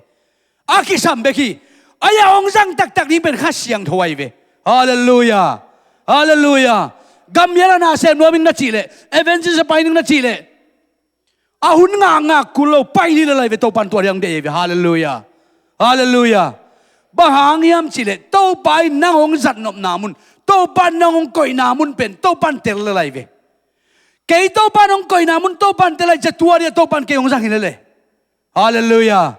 a ki sam be ki aya ong sang tak tak ni pen kha siang thoi ve hallelujah hallelujah gam yala na sem no min na chi le Evangelist pai ning na chi le a hun nga kulo pai ni la ve to pan to yang de ve hallelujah hallelujah ba hang yam chi le to pai nang ong zat nop namun to pan nang ong koi namun pen to pan tel la ve ke to pan ong koi namun to pan tel ja tua dia to pan ke ong sang hin le hallelujah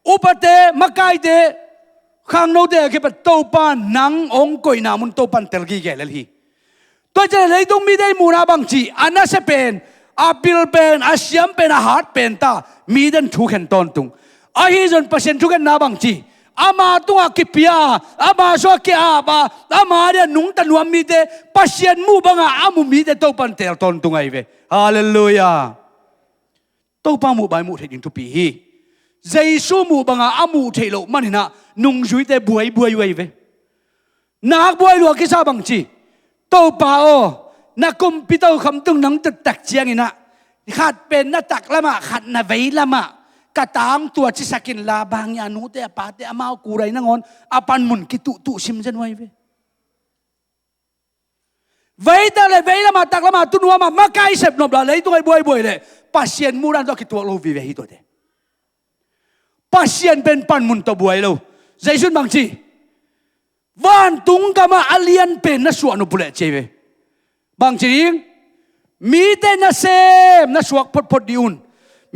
upate makai de khang no de ke to pan nang ong koi namun to pan tel gi ge le hi tôiจะเลยต้องมีได้มูนาบางจีอันนั้นจะเป็นอาปิลเป็นอาเซียมเป็นอาหารเป็นตามีดันทุกข์ตอนตุงอาฮิจนเปอร์เซ็นต์ทุกข์นาบางจีอามาตัวกิปยาอามาชัวกิอาบาอามาเดียนุ่งตันวามีเดเปอร์เซ็นต์มูบังอามูมีเดตัวปันเตลตอนตุงไอเวฮาเลลูยาตัวปังมูใบมูเทดินทุปีฮีใจสู้มูบังอามูเทโลมันเห็นนะนุ่งจุยเดบวยไวเวนักบวยหลวงกิซาบางจีตัวป่าโอนักกุมพิโตคำตุ้งนังตัดตักเจียงอินะขัดเป็นนักตักละมาขัดนาเวละมากระตามตัวจิสกินลาบางยานุเตะปาเตะอามากูไรนังอนอาปันมุนกิตุชิมจันไว้เวแต่เลยเวละมาตักละมาตุนวามาไกลเสพนบละเลยตัวไอ้บวยเลยปัสเซียนมูรันตัวกิตัวโลวิเวฮิตัวเดปัสเซียนเป็นปันมุนตัวบวยโลใจสุนบางทีวันตุงกามาอเลียนเป็นนัสวนุบุเลเจเวบางจริงมีแต่นัสเซมนัสวกพดดิอุน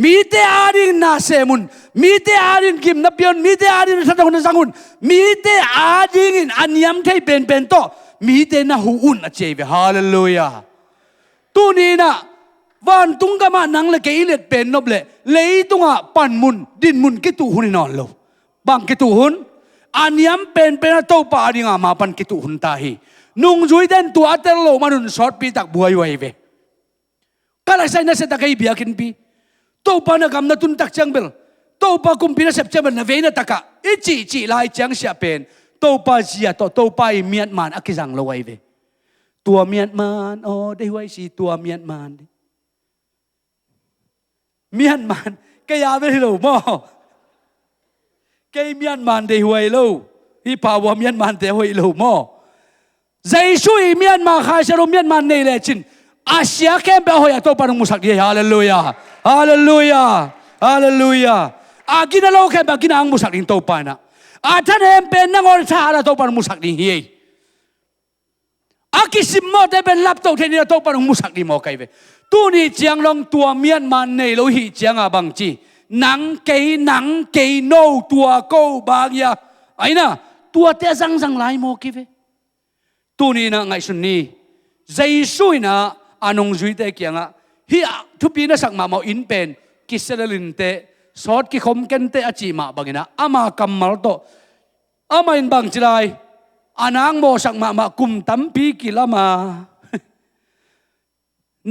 มีแต่อาดินนัสเซมุนมีแต่อาดินกิมนับยนมีแต่อาดินสัตว์คนสังุนมีแต่อาดินอันยำที่เป็นโตมีแต่นัหูอุนเจเวฮาเลลูยาตัวนี้นะวันตุงกามานังเลกอิเลตเป็นนบเลเลยตุงอ่ะปันมุนดินมุนกิตุหุนนอนโลบางกิตุหุนอันยำเป็นโตปาดิงามาปันกิตุหุนตาฮีนุ่งจุยเดนตัวเตลโลมานุนสอดปีตักบวยไว้เวก็เลยใส่นัสตะกี้บียกินปีโตปานกำนัตุนตักจังเบลโตปากุมปีนัสเซปเจมันเวนัตกะอิจิลายจังเสียเป็นโตปาเสียโตปาเมียนมันอักจังโลไว้เวตัวเมียนมันโอ้ได้ไว้สิตัวเมียนมันก็ยาไม่รู้มั้งเกย์เมียนมันเดียวไอ้ลูที่ป่าวเมียนมันเดียวไอ้ลูมั้งใจช่วยเมียนมาข้าจะรู้เมียนมันในเลจินอาเซียแค่เบลหอยตัวปานมุสักดีฮาเลลูยาฮาเลลูยาฮาเลลูยาอากินเราแค่แบบกินอังมุสักดีตัวปานะอาท่านเอ็มเป็นนักอริชาตัวปานมุสักดีเฮียอากิสิมอเตเป็นลับตัวเทนี่ตัวปานมุสักดีมอไกเวตัวนี้เจียงลงตัวเมียนมันในโลหิเจียงอาบังจีหนังเกยโนตัวโกบางยาไอ้น่ะตัวเตะสังหลายโมกิเวตัวนี้นะไงสุนีใจช่วยนะอันงจุยเตะเกียงอ่ะฮีทุปีน่ะสักมาเอาอินเป็นกิเซลินเตะสอดกิคมเกนเตะอจิมาบางนะอามากัมมัลโตอามาอินบางจิไลอันางโมสักมากุมตั้มปีกิละมา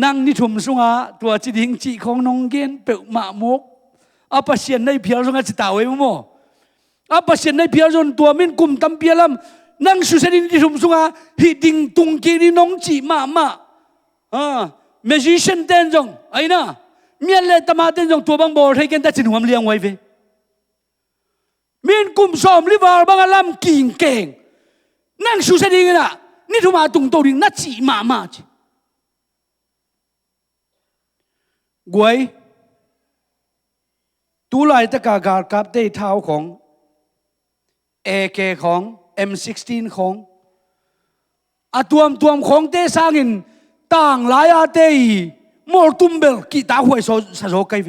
นั่งนิทุมสุงะตัวจิดิงจีของนองเกนเปิดมามุกอาปัสเซียนในเพียรสุงะจิตาไว้มั้ง apa sian nai piar zon tua min kum tam pialam nang susedin di sum sunga hi ding tung kiri nong chi ma magician ten jong aina mian le tama ten jong tua bang bor thai ken ta chin huam liang wai ve min kum som li war bang alam king keng nang susedin na ni thuma tung to ding na chi ma chi guai tu lai ta ka gar kap te thaoของ AK ของ M16 ของตวมของเตสร้างอินต่างหลายอาเตยมอลตุมเบลกีตาหวยโซสะโซไกเว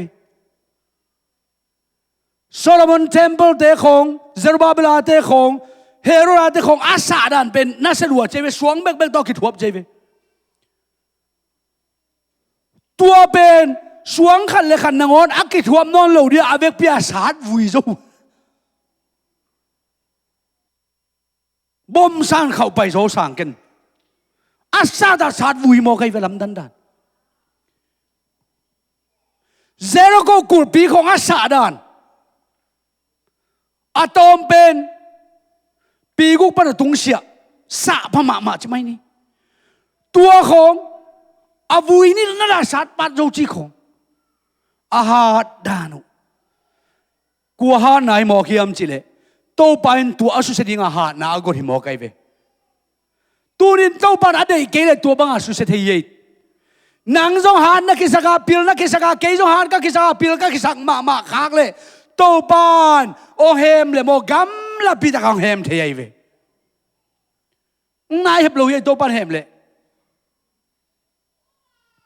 โซโลมอนเทมเพิลเตของเซรุบาเบลอาเตของเฮโรอาเตของอาซาดันเป็นนักสรวจเจเวสวงเบกตอกิทวบเจเวตัวเป็นสวงขันเลขันนางอนอักกิทวบนอนเหลวเดียอาเวกพิอาสาดวุยโซบ่มสร้างเข้าไปโซสร้างกันอาซาดาสาดวุยมอไกเวลำดันดานเซโรโกกุลปีของอาซาดานอะตอมเป็นปีกุปนตุงเสียสะพม่าใช่ไหมนี่ตัวของอาวุยนี่นั่นแหละสาดปัดโจจีของอาหารดานุกัวหาไหนหมอเขียมจิเลโตปานตัวอสุเสดิงอาหารน่าก็หิมอไกเวตัวนี้โตปานอะไรเกลี่ยตัวบังอสุเสถียรนางจงหานนักกิจการพิลนักกิจการเกยจงหานก็กิจการพิลก็กิจการมาขากเลยโตปานโอเฮมเลยโมกัมละปีตะกังเฮมเทียเวนายเฮบลูยโตปานเฮมเลย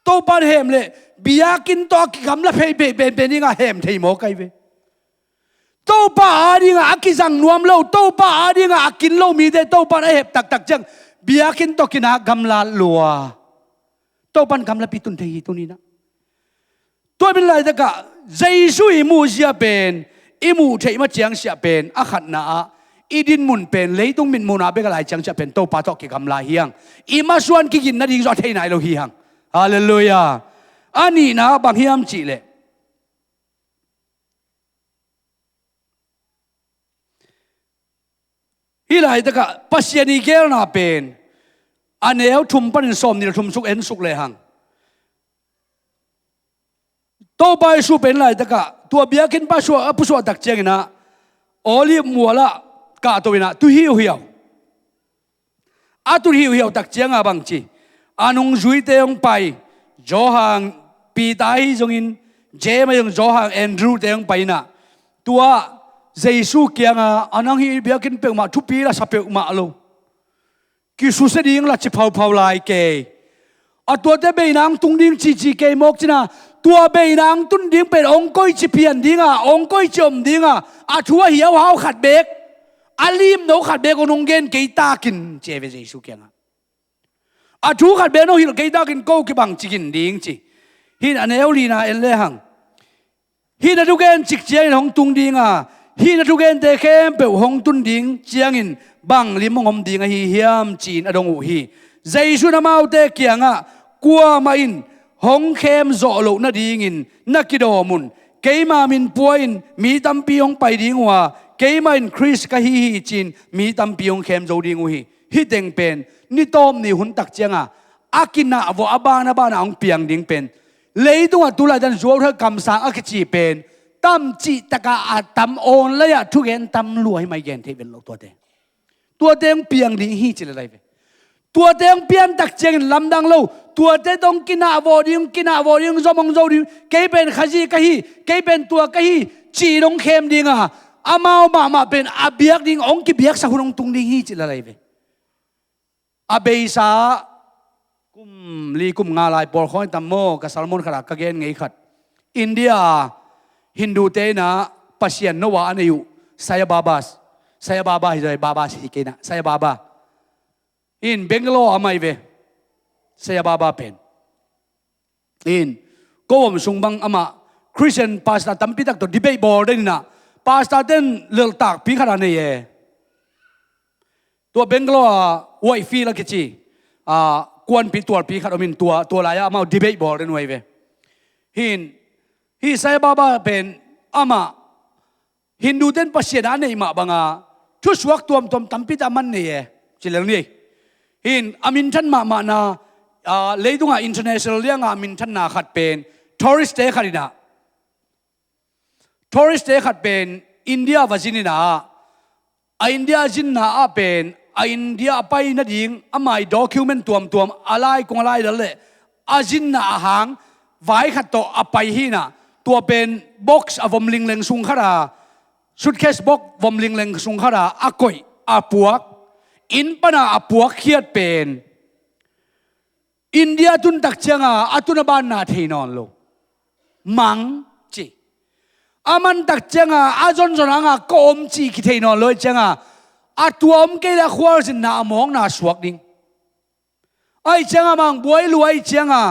โตปานเฮมเลยบิยากินตัวกิกัมละเพย์เป็นนี่ก็เฮมเทียโมไกเวโตป้าดีงากิจังนวมโลโตป้าดีงากินโลมีเดโตป้าไอเห็บตักจังเบียกินตกินากำลาลัวโตปันกำลาปิตุนเทียตัวนี้นะตัวเป็นไรตะกะใจสุยมูเสียเป็นอิมูเทียมาเจียงเสียเป็นอาขัดนาอีดินมุนเป็นเลยต้องมินมูนาเบกอะไรจังจะเป็นโตป้าตกิกำลาเฮียงอีมาส่วนกินนาดีจอดเทียไหนเราเฮียงฮาเลลูยาอันนี้นะบางเฮียมจีเลยฮิไลตะกะปัสยานิเกลนาเป็นอันเอวทุ่มปันสมนี่ทุ่มสุกเอ็นสุกเลยหังโตไปสู้เป็นไรตะกะตัวเบียกินปัสสาวะปัสสาวะตักเจงนะโอลิฟมัวละกะตัวนะตุหิวเหี่ยวตุหิวเหี่ยวตักเจงบางจีอานุงจุยเตยงไปจอหังปีตายจงอินเจมายังจอหังแอนดรูเตยงไปนะตัวเจสุเกียงอันนั้นฮีเบียกินเปลมาทุปีละสับเปลมาโลกิสุเสดิงละจิเผาลายเกยตัวเตเบนังตุงดิงจีเกยมกจินะตัวเบนังตุนดิงเป็นองก้อยจิเพียนดิงองก้อยจมดิงทัวเหี่ยวหาวขัดเบกอาลิมโนขัดเบกอนงเกนเกยตากินเจเวเจสุเกียงทัวขัดเบกโนฮิลเกยตากินโกกิบังจิกินดิงจีฮินอันเอวลีนาเอเลหังฮินทุกเกนจิกเจียงของตุงดิงฮีนัทุกเกนเตเข้มเปวหงตุนดิงเจียงอินบังลิมงอมดิงฮีเฮียมจีนอดงอุฮีใจสุนามาเตเกียงกัวมาอินหงเข้มโจโลนาดิงอินนักกิโดมุนเกยมามินป่วยอินมีตัมปีหงไปดิงว่าเกยมาอินคริสกะฮีจีนมีตัมปีหงเข้มโจดิงอุฮีฮิเต็งเป็นนิตอมนี่หุนตักเจียงอากินาวอบานาบานาองเปียงดิงเป็นเลยตัวตุลาดันจัวเธอกำสังอักจีเป็นตั้มจิตกะตั้มโอนเลยทุกเอ็นตั้มรวยไม่เย็นเทเป็นโลกตัวเต็งเปียงดิฮีจิอะไรไปตัวเต็งเปียนตักเจงลำดังโลตัวเต็งต้องกินาวอดิงจอมงโจดิงเกยเป็นขจีกะฮีเกยเป็นตัวกะฮีจีดงเข้มดิงอามามาเป็นอาเบียกดิงองกิเบียกสักคนตุงดิฮีจิอะไรไปอาเบยสากุมลีกุมงาลายปอลคอยตัมโมกับซาลมอนขลักกะเกนไงขัดอินเดียฮินดูเตนะปัสยันโนวาอันอยู่saya baba hidai baba sikena saya baba in Bangalore amai ve saya baba pen in ko sungbang ama Christian pastor tampi tak to debate board ni na pastor den lel tak pi khara ne ye to Bangalore wai fi la kichi kwan pi tuar pi khara min tua la ya ama debate board ni wai ve hin hi saya baba pen ama Hindu ten pasien ane ma banga thu suak tuam tampit aman ne chilang ni hin amin than ma na leidunga international liang amin than na khat pen tourist te kharina tourist te khat pen India vajinina a India jin na a pen a India pai na ding amai document tuam alai kong alai dale ajin na ahang vai khat to apai hi na tua pen box avom leng sung khara suitcase box vom leng sung khara akoi apuak in pana apuak khiat pen India tun tak changa atuna ban na theinon lo mang chi aman tak changa ajon zonanga kom chi ki theinon lo changa atuam ke la khwar sin na among na suak ding ai changa mang buai luai changa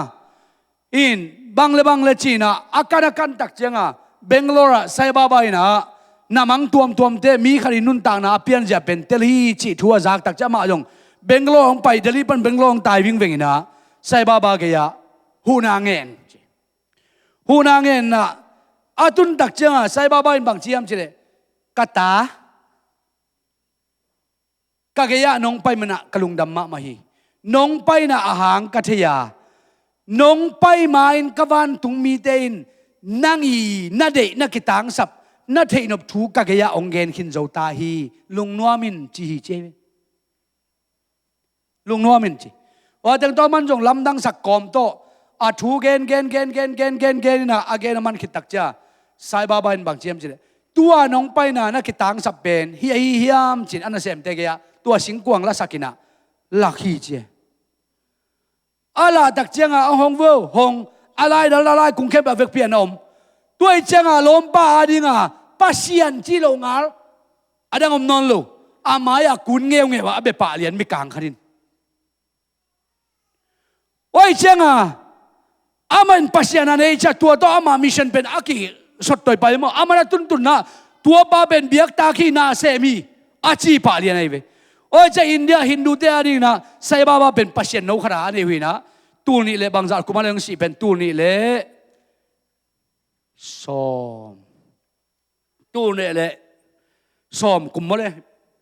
in bangle china akan tak changa Bangalore sai baba ina namang tuam te mi khari nun tang na pian ja pen tel hi chi thua jak tak chama jong Bangalore ong pai Delhi pan Bangalore ong tai wing ina sai baba ke ya huna ngen na atun tak changa sai baba in bang chiam chile kata kagaya nong pai mana kalungdam ma mahi nong pai na ahang kathaya nong pai main kawan tung mi tein nangi na de na kitang sap na thei nop thu kagaya ongen khin zo ta hi lungnuamin chi hi che lungnuamin chi wa tang to man jong lam dang sak kom to a thu gen na again man khitak cha sai baba in bang chiam chi tua nong pai na kitang sap ben hi hiam chin ana sem te ya tua singkwang la sakina lakhi che ala tak changa hong wo hong alai kung khep avek pian om tuai changa lom pa adinga pasian chi lo ngal adang om non lo amaya kun nge wa abe pa lian mi kang kharin oi changa aman pasian ane cha tua to ama mission pen aki sot toy pa mo amana tun na tua pa ben biak ta khi na se mi achi pa lian ai ve oi cha India Hindu te ari na sai baba pen pasian no khara ane huina tu ni le bangzal kumaleng si pen tu ni le som tu ne le som kumole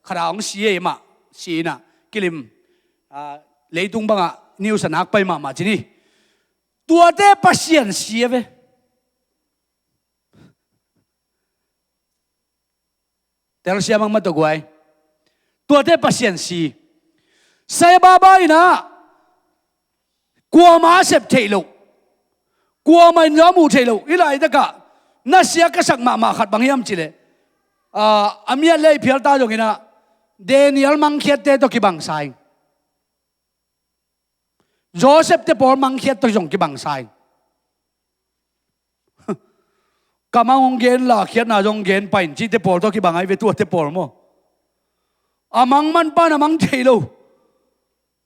kharaong si ma si na kilim leitung banga news anak pai ma chini tua te pasien si ve tel sia mang matogwai tua te pasien si sai baba ina qua má sep thei lo qua mai nó mu thei lo ilai ta ka na sia ka sak ma khat bang yam chile amia lei phial ta jong ina Daniel mang khiat te to ki bang sai Joseph te por mang khiat to jong ki bang sai kamang gen la khiat na jong gen pain chi te por to ki bang ai ve tu te por mo amang man pa na mang thei lo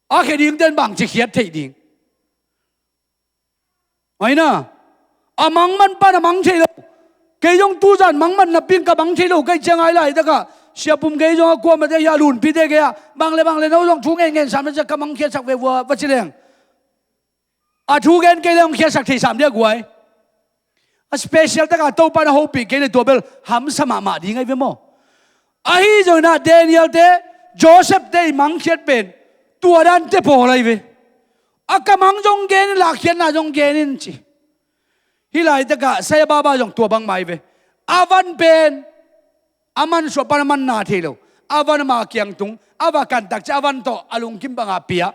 a khe ding den bang chi khiat thei ding ai na amang man pa na mang thei lo ke jong tu jan mang man na ping ka bang thei lo kai chang ai lai ta ka sia pum ke jong ko ma te ya lun pi te ke ya bang le no jong thu ngen sam ja ka mang khiat sak ve wa chileng a thu gen ke long khiat sak thei sam dia guai a special ta ka to pa na ho pi ke ne to bel ham sama ma ding ai ve mo a hi jo na Daniel te Joseph te mang khiat pen tua dan te po lai ve akamang jong gen la khian na jong genin chi hilai ta ka sai baba jong tua bang mai ve avan pen aman so pa man na thelo avan ma kyang tung ava kan tak cha avan to alung kim banga pia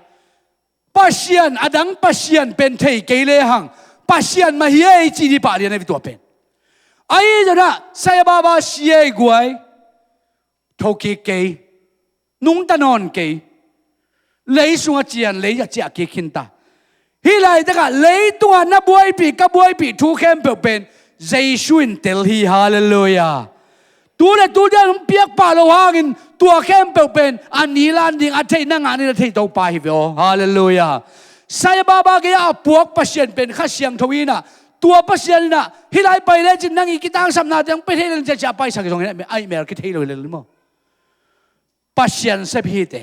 pasian adang pasian pen thei ke le hang pasian ma hi chi di pa lian ai tua pen ai jona sai baba sie guai thoki ke nung tanon ke lấy xuống chian lấy ra chia kia kinh ta, hi lại tất cả lấy tua na buai bị thu khem bèo bền, dây xuyên tel hi hallelujah, tu là tu đang biếc pa lo hangin tua khem bèo bền, anh ní lan ding anh thấy năng anh là thấy đâu pa hi veo hallelujah, sai baba cái buộc pasien bền khát siang thôi na, tua pasien na, hi lại bay lên trên năng cái tang sam na đang bay lên trên chả bay sang cái dòng này ai mẹ cái thấy rồi lên mà, pasien sẽ bị thế.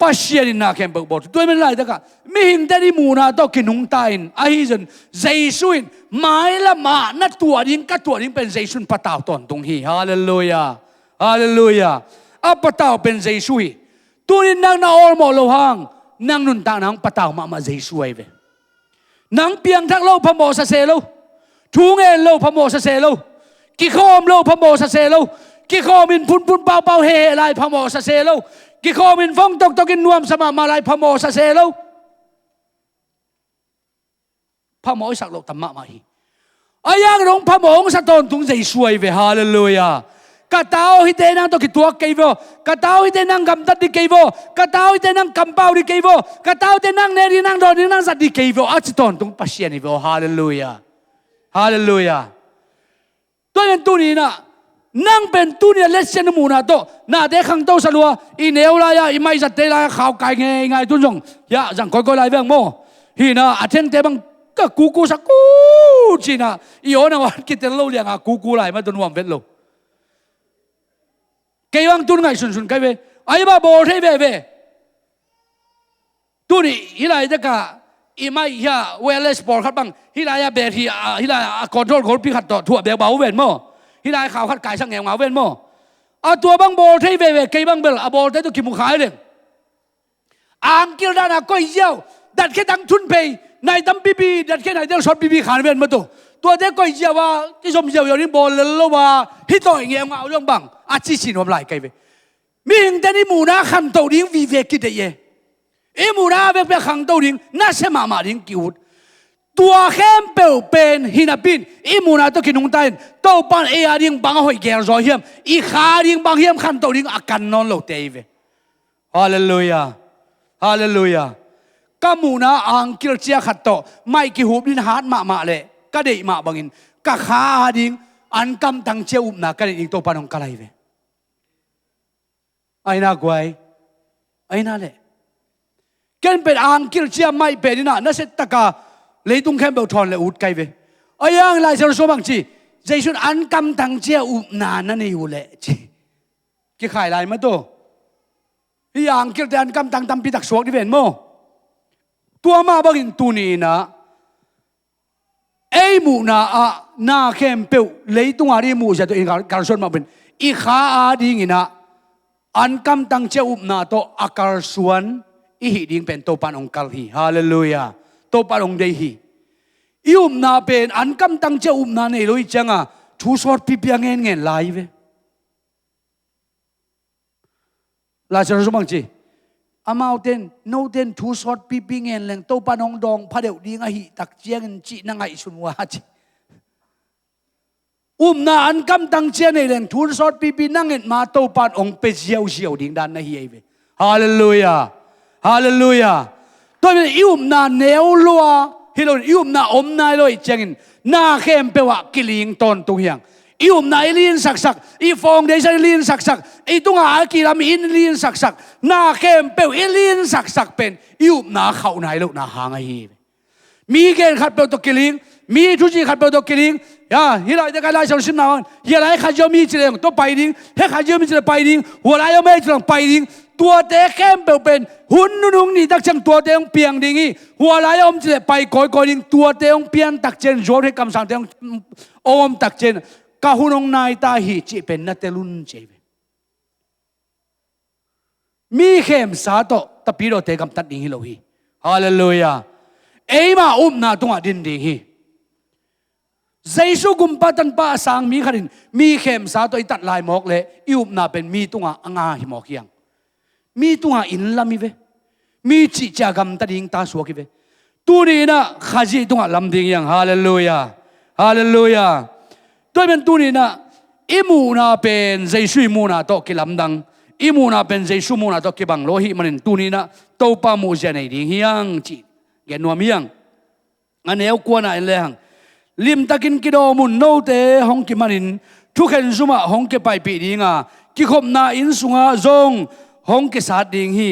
ปัสยานินาเข้มเปิดบทตัวมันไรตะกะมีหิงแต่ที่มูนาต้องกินหุงตายไอ้จนเจสุนหมายละมานัดตัวดิ้งกัดตัวดิ้งเป็นเจสุนปะตาวตอนตรงฮีฮาเลลูยาฮาเลลูยาอัปปะตาวเป็นเจสุยตัวนี้นางนาออลโมโลหังนางนุนตานางปะตาวมาเจสุยเวนางเปียงทักโลพโมสเซโลทูงเอโลพโมสเซโลกิโคมโลพโมสเซโลกิโคมินพุนเป่าเฮลายพโมสเซโลกิโคมินฟงตกกินนวมสมามาลายพโมสเซโลพโมสักโลตัมมามาฮีอายังรงพโมงสะตอนตุงใจสวยเวฮาเลลูยากะตาวฮิเตนังตกิตัวเกยวกะตาวฮิเตนังกำตัดดิเกยวกะตาวฮิเตนังกำเป่าดิเกยวกะตาวฮิเตนังเนรินังโดดินังสัตดิเกยวอาจิตอนตุงปัสยานิเวฮาเลลูยาฮาเลลูยาตัวนั้นตัวนี้นะนั่งเป็นตัวนี้เลสเซนมูนาโตน่าเด็กขังโตสลัวอีเนวลายอีไม่จัดเตลายข่าวไก่ไงตุนจงยาจังก้อยลายเบื้องโมฮีนะอาเทนเตบังก็กูสักกูจีน่ะอีโอนะว่าคิดเตลโลเลียงกูลายมาตุนวมเวทโลเกี่ยงตุนไงสุนไกเวไอ้บ้าโบเทเวตัวนี้ฮิลายเด็กอะอีไม่ยาเวลสปอร์ตครับบังฮิลายเบทีฮิลายคอนโทรลคนพิขัดต่อทั่วเบลเบาเวนโมฮิลายข่าวขัดไก่ช่างแงวเวนโมเอาตัวบังโบเทเวเกี่ยงบังเบลเอาโบเทตุกิมุขายเลยอ่างกิลดานาก็เยี่ยวดัดแค่ดังทุนเพย์ในตั้มบีดัดแค่ไหนเดี๋ยวช็อตบีขานเวนมาตัวเด็กก็เยี่ยวว่าที่ชมเยี่ยวอย่างนี้โบลแล้วว่าฮิตต่อยเงี้ยเอาเรื่องบังอาชีพนวมไหลไกเวมีหิงแต่นี่มูนาขันโตดิ้งวีเวกิเดียเอมูนาเวกขังโตดิ้งน่าเสมาดิ้งกิวตัวเข้มเปลวเป็นหินาปินเอมูนาต้องกินนุ่งตายโตปันเออาดิ้งบังหอยแก่รอยเฮียมอีขาดิ้งบังเฮียมขันโตดิ้งอาการนอนโลเตเวฮาเลลูยาฮาเลลูยาก็มูนาอังกิลเจียขัดโตไม่กิหูบินฮาร์ดมาเลยก็เดมาบังอินก็ขาดิ้งอันกำตังเจ้าอุบนาก็เดอิงโตปันองกะไรเวไอ้น่ากวยไอ้น่าเละเกินเป็นอังกิลเจียไม่เป็นน่ะนั่นเสร็จตะกาเลยตุ้งแคมเบลทอนเลยอุดไกเวไอ้ยังไรเจ้าสมบังจีใจชุนอันกำตังเจ้าอุบนานั่นนี่อยู่เลยจีกี่ขายไรมาตัวที่อังกิลแต่อันกำตังตำปีตักสวกที่เป็นโมตัวมาบังอินตูนีนะไอ้หมูนาอะนาเข้มเปลเลยตุ้งอารีหมูจะตัวเองการชนมาเป็นอีขาอาดีงินะอันกำตังเจ้าอุบนาโตอาการสวนอีหิดิ้งเป็นโตปานองกัลฮีฮาเลลูยาโตปานองเดฮีอีอุบนาเป็นอันกำตังเจ้าอุบนาในลุยจังอ่ะทูสอดพิเปียงเงินไลฟ์ลาชนสมังจีอามาเต้นโนเต้นทูสอดพิเปียงเงินแหลงโตปานองดองพระเดวดิ้งอ่ะฮีตักเจียงจีนังไอสุนวาจีนาอันกำตังเชียในเรื่องทุนสอดปีนั่งเงินมาโตปานองเปเชียวดิ่งดันนะเฮียเวฮาเลลูยาฮาเลลูยาตัวเป็นนาเนวลัวฮิโลนนาอมนายลอยเจงินนาเข้มเปวะกิลิงตอนตุงยังนาเลียนสักอีฟองเดชเลียนสักอีตุงอากีรามีเลียนสักนาเข้มเปวเลียนสักเป็นนาเข้านายลูกนาหางไอเฮียมีเกณฑ์ขัดเปวตกิลิงมีทุจีขัดเปวตกิลิงฮิลายเด็กอะไรชาวชิมนาวันฮิลายขัดยอมีเจริญตัวไปดิ้งเฮขัดยอมีเจริญไปดิ้งหัวลายไม่เจริญไปดิ้งตัวเตะเข้มเป็นหุ่นนุ่งนี่ตักจังตัวเตะเปียงดิ้งหัวลายอมเจริญไปก้อยดิ้งตัวเตะเปียงตักเจนโจทย์ให้กำสังเตะอมตักเจนกะหุ่นงนายตาหิจิเป็นนัตเตลุนเจเวมีเข้มสาโตตะปีโรเตะกำตัดดิ้งฮิโลฮีฮาเลลูยาเอ้มานาตงอดินดิ้งฮีใจสู้กุมปัตันป้าสางมีขรินมีเข้มสาตัวตัดลายหมอกเลยอิวนาเป็นมีตัวงาหิมอกยังมีตัวอินลามิเวมีจิจากรรมตัดยิงตาสวกิเวตัวนี้นะข้าจีตัวลำดิ่งยังฮาเลลูยาฮาเลลูยาตัวเป็นตัวนี้นะอิมูนาเป็นใจสู้มูนาโตกิลำดังอิมูนาเป็นใจสู้มูนาโตกิบังโลหิมันตัวนี้นะโตปามูเจนัยดิ่งยังจิแกนัวมียังอันนี้เอากวนอะไรหังลิมตะกินกิโดมุนโนเตฮองกิมันอินทุกเห็นสุมาฮองกิไปปีดิงากิขบนาอินสุงาจงฮองกิสัตดิงฮี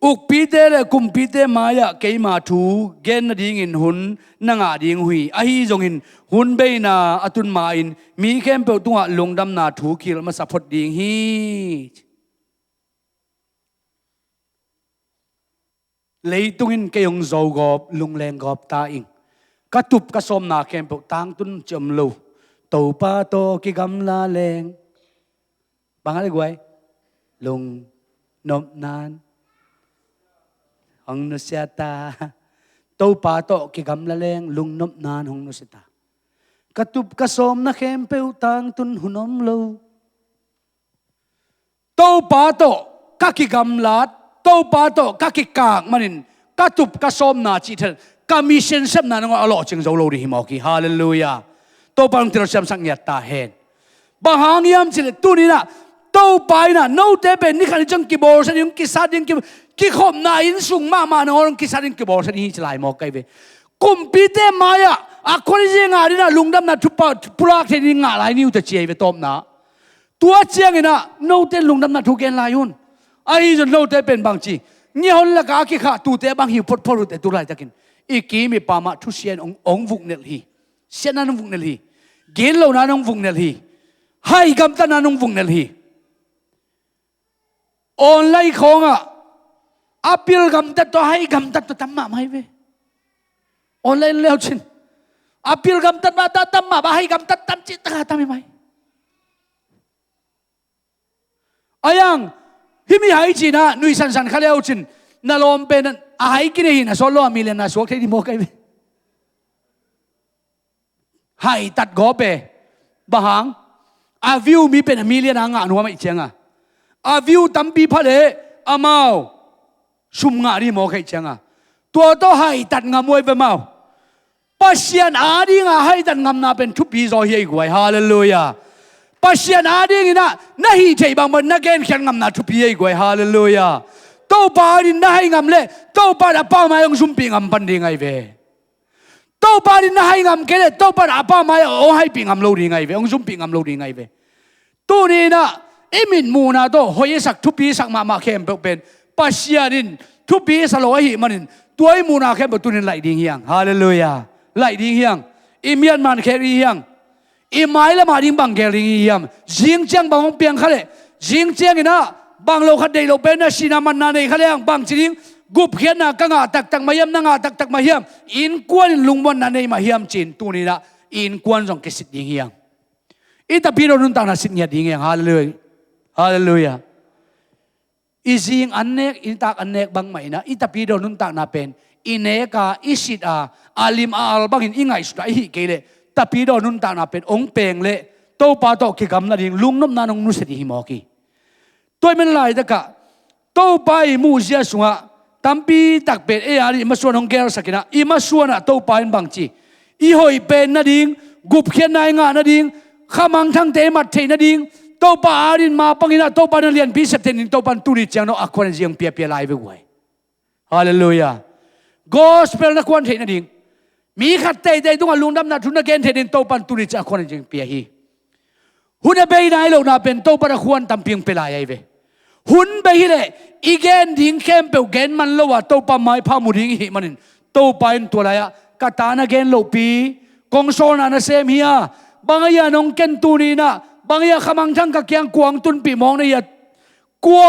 อุกปีเตเลกุมปีเตมายะเกยมาทูเกนดิงอินหุนนางาดิงหุยอหิจงอินหุนเบนาอตุนมาอินมีเข้มเปลตัวลงดำนาทูคิลมาสัพพดดิงฮี lấy tung in cái ông giàu gọp lung lên gọp ta in cắt tụp cắt xôm na kem bộ tang tun chấm lâu tàu pa to cái gam la lên bằng ai quay lung nộp nan hong no sia ta tàu pa to cái gam la lên lung nộp nan hong no sia ta cắt tụp cắt xôm na kem bộ tang tun hunom lâu tàu pa to các cái gam lát tàu pa to các cái cảng manin cắt tụp cắt xôm na chỉ thật commission sắp na nó alo chừng dấu lâu đi hiểm kỳ hallelujah tàu pa ông xem sang nhật ta hen bà hàng yam chỉ là tu đi na tàu pa na nâu tế bên ní khăn chẳng kí bồ sa những kí sát những kí khom na in sung ma nó orang kí sát những kí bồ sa ní chỉ lại một cái về compete maya à con gì ngà đi na lungdam na thupa pulak thế đi ngà lại níu tự chơi về tom na tua chiang na nâu tế lungdam na thu gen lại hun ai rồi nâu tế bên bằng chi nhiều hơn là cả cái khả tu tế bằng hiểu phật phật để tu lại takin ý kí mi pa ma thu xiên ông vụng nel hi xiên na ông vụng nel hi gen lâu na ông vụng nel hi hai gam ta na ông vụng nel hi online không à apil gam ta to hai gam ta to tam ma mai ve online leo chin apil gam ta ma ta tam ma ba hai gam ta tam chi ta tam mai ayang himi hai chi na nui san san kha leo chin na lom pe na hai ki nei na so lo mi le na so thei di mo kai ve hai tat go pe bahang a view mi pe na million anga nu ma chenga a view tampi phale amao sum nga ri mo kai chenga tua to hai tat ngamoi ve mau pasian adi nga hai tat ngam na pen thupi zo hi gwai hallelujah pasian adi na na hi thei bang ban na gen khan ngam na thupi hi gwai hallelujah to pa din na hai ngam le to pa da pa ma yong sum pi ngam pan ding ai ve to pa din na hai ngam ke le to pa da pa ma o hai pi ngam lo ding ai ve ong sum pi ngam lo ding ai ve tu ni na imin mu na to hoi sak thupi sak ma khem pen pasianin thupi sa lo hi manin tuai mu na khem tunin lai ding hiang hallelujah lai ding hiang imian man khe ri hiang imai la ma ding bang ke ri hiam jing chang bang piang khale jing chang ina bang lo khat dei lo pen na sinaman na nei khale ang bang ching gup khian na ka nga tak tak mayam na nga tak tak ma hiam in kwan lungmon na nei ma hiam chin tu ni na in kwan jong ke sit ding hiang ita piro nun ta na sit nya ding hiang hallelujah hallelujah izing anek intak anek bang mai na ita piro nun ta na pen ineka isit a alim al bangin ingai sta hi kele tapi do nun ta na pen ong peng le to pa to ki gam na ding lungnom na nong nu se di mo ki toy men lai da ka to pa i mu sia sunga tampi tak pe e ari ma suan hong ger sakina i ma suan a to pa in bang chi i hoi pen na ding gup khian nai nga na ding khamang thang te mat the na ding to pa arin ma pangina to pa na lian bi se ten to pan tu ni chang no akwan jiang pia pia lai ve wai hallelujah gospel na kwan the na dingมีขัดใจใจตรงลุงดำนาทุนเกณฑ์เทดินโตปันตุนิจะคนจริงเปียฮีหุ่นเบย์นายเรานาเป็นโตปะควรตำเพียงเปลายไปหุ่นเบย์เลยอีเกณฑ์ดิ้งเข้มเปลเกณฑ์มันโลว่าโตปะไม้พามุดิ้งหิมันโตปะอินตัวอะไรอะกาตานาเกณฑ์โลปีกงโซนานาเซมเฮียบางอย่างน้องเกณฑ์ตูนีนะบางอย่างขมังทั้งกะเกียงกวางตุนปีมองในยะกลัว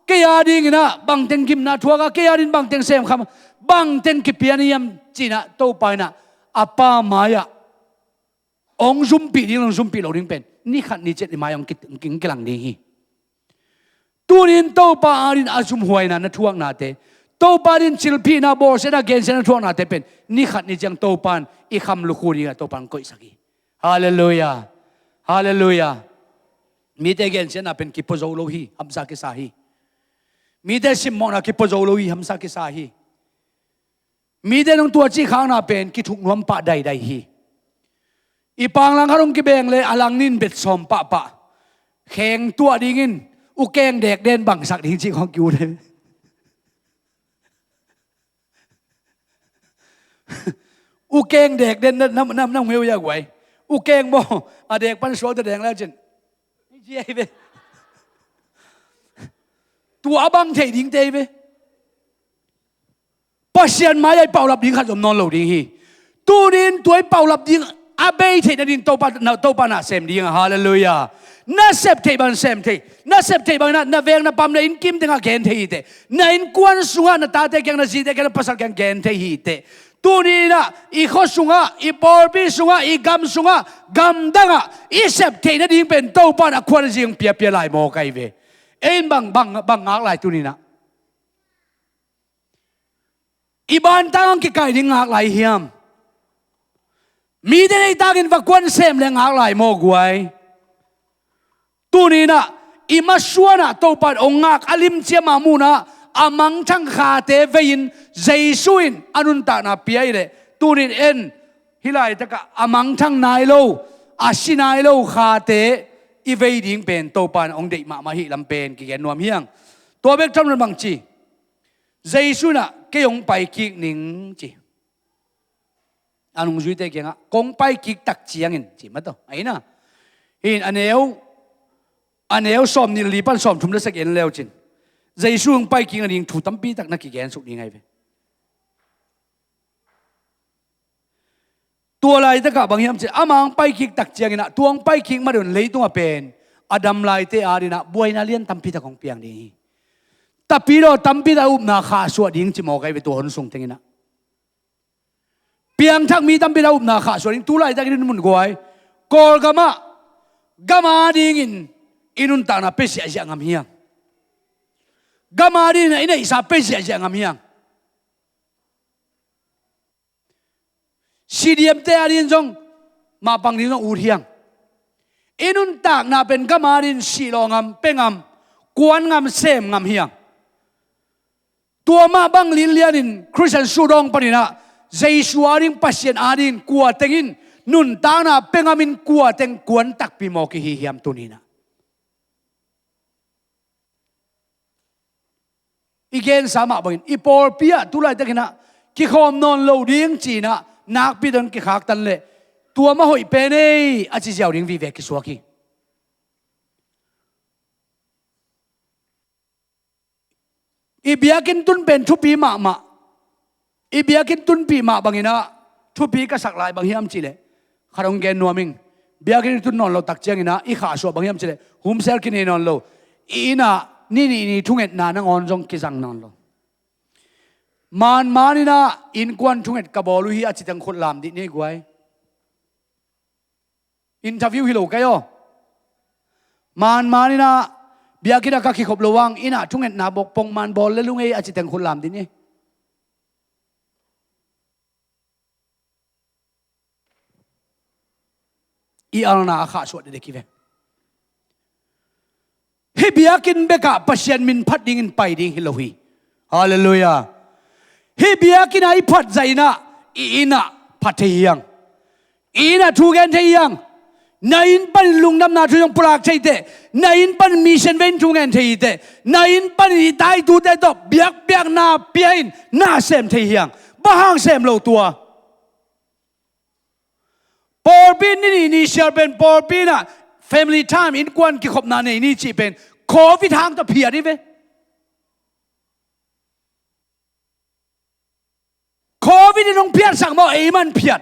เกียดิ้งนะบางเต็งกิมนาทัวกะเกียดิ้งบางเต็งเซมคำบางเต็งกิเปียนิยมจีน่ะโตไปน่ะอาป้ามายะองซุมปีดิ้งซุมปีเราดิ้งเป็นนี่ขัดนี่เจ็ดมายองกิงกลังดิ้งฮีตัวนี้โตปาอารินอาซุมหวยน่ะนัทวงนาเตโตปารินชิลพีน่ะบอสน่ะเกณฑ์น่ะทวงนาเตเป็นนี่ขัดนี่จังโตปานอีคำลุคูนี่โตปานก้อยสักทีฮาเลลูยาฮาเลลูยามีแต่เกณฑ์น่ะเป็นกิปโจโลฮีฮัมซากิซาฮีมีแต่ซิมมองน่ะกิปโจโลฮีฮัมซากิซาฮีมีแต่น้องตัวจีข้างน่าเป็นกิทุกนวมปะใดฮีอีปางลังคารงกิเบงเลยอลังนินเบ็ดสอมปะแข่งตัวดิ้งินอุแกงเด็กเด่นบังสักดิ้งจีของกิวเลยอุแกงเด็กเด่นน้ำเมียวยากไหวอุแกงบ่อเด็กปั้นสวงแดงแล้วจินไม่เจียไปตัวบังเทดิ้งเตยไปปัสยันมาใหญ่เป่าหลับดิ้งขัดจมนอนเหล่าดิ้งฮีตูนินตัวเป่าหลับดิ้ง อาเบย์เทนดินโตปานาเซมดีงฮาเลลูยาน่าเซปเทบันเซมเทน่าเซปเทบันน่าเวงน่าปั๊มน่าอินกิมเดงาเกนเทฮีเตน่าอินกวนสุงาน่าตาเตกันน่าจีเตกันน่าภาษากันเกนเทฮีเตตัวนี้น่ะอีข้อสุงาอีปอร์บีสุงาอีกัมสุงากัมดังอ่ะอีเซปเทน่าดิ่งเป็นโตปานาควรจิงเปียไหลโมไกเวเอ็นบังงากไหลตัวนี้น่ะอีบ้านตั้งกี่ไก่ดิ่งงากไหลเฮียมมีแต่ในตากินวักวนเซมแรงหากหลายโมกไว้ตัวนี้นะอิมาชัวนะตัวปัดองค์งากอลิมเจียมามูนะอามังทั้งขาเตเวินเจสุอินอนุนตานาเปียเลยตัวนี้เอ็นฮิไลตะกะอามังทั้งนายโลอาชินายโลขาเตอีเวดิ่งเป็นตัวปัดองค์เด็กมาหิลำเป็นกี่แกนนวมเฮียงตัวเบกจำนวนบางจีเจสุนะเกี่ยงไปกิกหนิงจีอันนู้นจุดเดียงอ่ะกงไปกิกตักเจียงอินจีมาต่อไอ้น่ะอินอันเอวสอมนี่ลีปันสอมทุ่มเล็กเอ็นเลวจินใจช่วงไปกิกอันนี้ถูกตั้มปีตักนักกิกแกนสุดยังไงเว้ตัวอะไรตะกับบางอย่างจิอามังไปกิกตักเจียงอินะตัวไปกิกมาเดินเลยตัวเป็นอดัมไลเตอาดินะบวยนาเลียนตั้มปีตักของเปียงนี่แต่ปีเราตั้มปีตาอุบนาขาสวดยิงจิมอกไอ้เวตัวหนส่งเต็งนะเพียงทั้งมีตั้มเป็นอาวุธนาขาส่วนตัวไล่จากอินมุนกวยกอลกามาดิ่งอินุนตานาเปเสียเสียงามเฮียงกามาดิ่งอินไอซาเปเสียเสียงามเฮียงซีดีเอ็มเตอรินจงมาปังดิ่งอูเฮียงอินุนตากนาเป็นกามาดิ่งสีลองามเป็งามกวนงามเซมงามเฮียงตัวมาบังลินเลียนินคริสเตียนสูดองปนินะใจชัวริงปัสเซียนอาดินกัวเต็งินนุนตานาเป็งอามินกัวเต็งกวนตักปีโมกิฮิยามตุนีนะอีเกนสามารถบอกอีปอร์เปียตุไลตะกินะกิขอมนอนโลดิ้งจีนะนักปีดันกิขากตันเลยตัวมาหอยเป็นเออาจิเจ้าริงวิเวกิสวากีอีเบียกินตุนเป็นทุปีมาอีเบียกินตุนปีมาบางอินะทุปีก็สักลายบางฮิมจิเลขารองเกนนัวมิงเบียกินตุนนอนเราตักเจียงอินะอีขาชัวบางฮิมจิเลหุมเซลกินนอนเราอีน่ะนี่ทุ่งเอ็ดนานังออนจงกิจังนอนเรามานี่นะอินกวนทุ่งเอ็ดกบอลุฮีอาจิตังคนลามดินี่กวยอินทาวิวฮิโลกันโยมานี่นะเบียกินกักขี้ขบระวังอีน่ะทุ่งเอ็ดนาบกปงมันบอลและลุงเออาจิตังคนลามดินี่อีอานาข้าสวดเด็กกี่เวฮิบิอากินเบกะปัสยันมินพัดดิ่งไปดิ่งฮิโลฮีฮาเลลูยาฮิบิอากินไอพัดใจนะอีน่ะพัดเทียงอีน่ะทูเกนเทียงนายอินปันลุงดำนาทุยงปรากใช่เตนายอินปันมิชชันเวนทูเกนเทียเตนายอินปันอีตายตูเตตบเบียกนาเปียอินนาเซมเทียงบ้าห้างเซมโลตัวปอร์บินนี่เชียร์เป็นปอร์บินอะ family time อินกวนกิขบนานี่จีเป็นขอวิทางต่อเพียนี่เว้ขอวิธีน้องเพียรสั่งบอกมันเพียร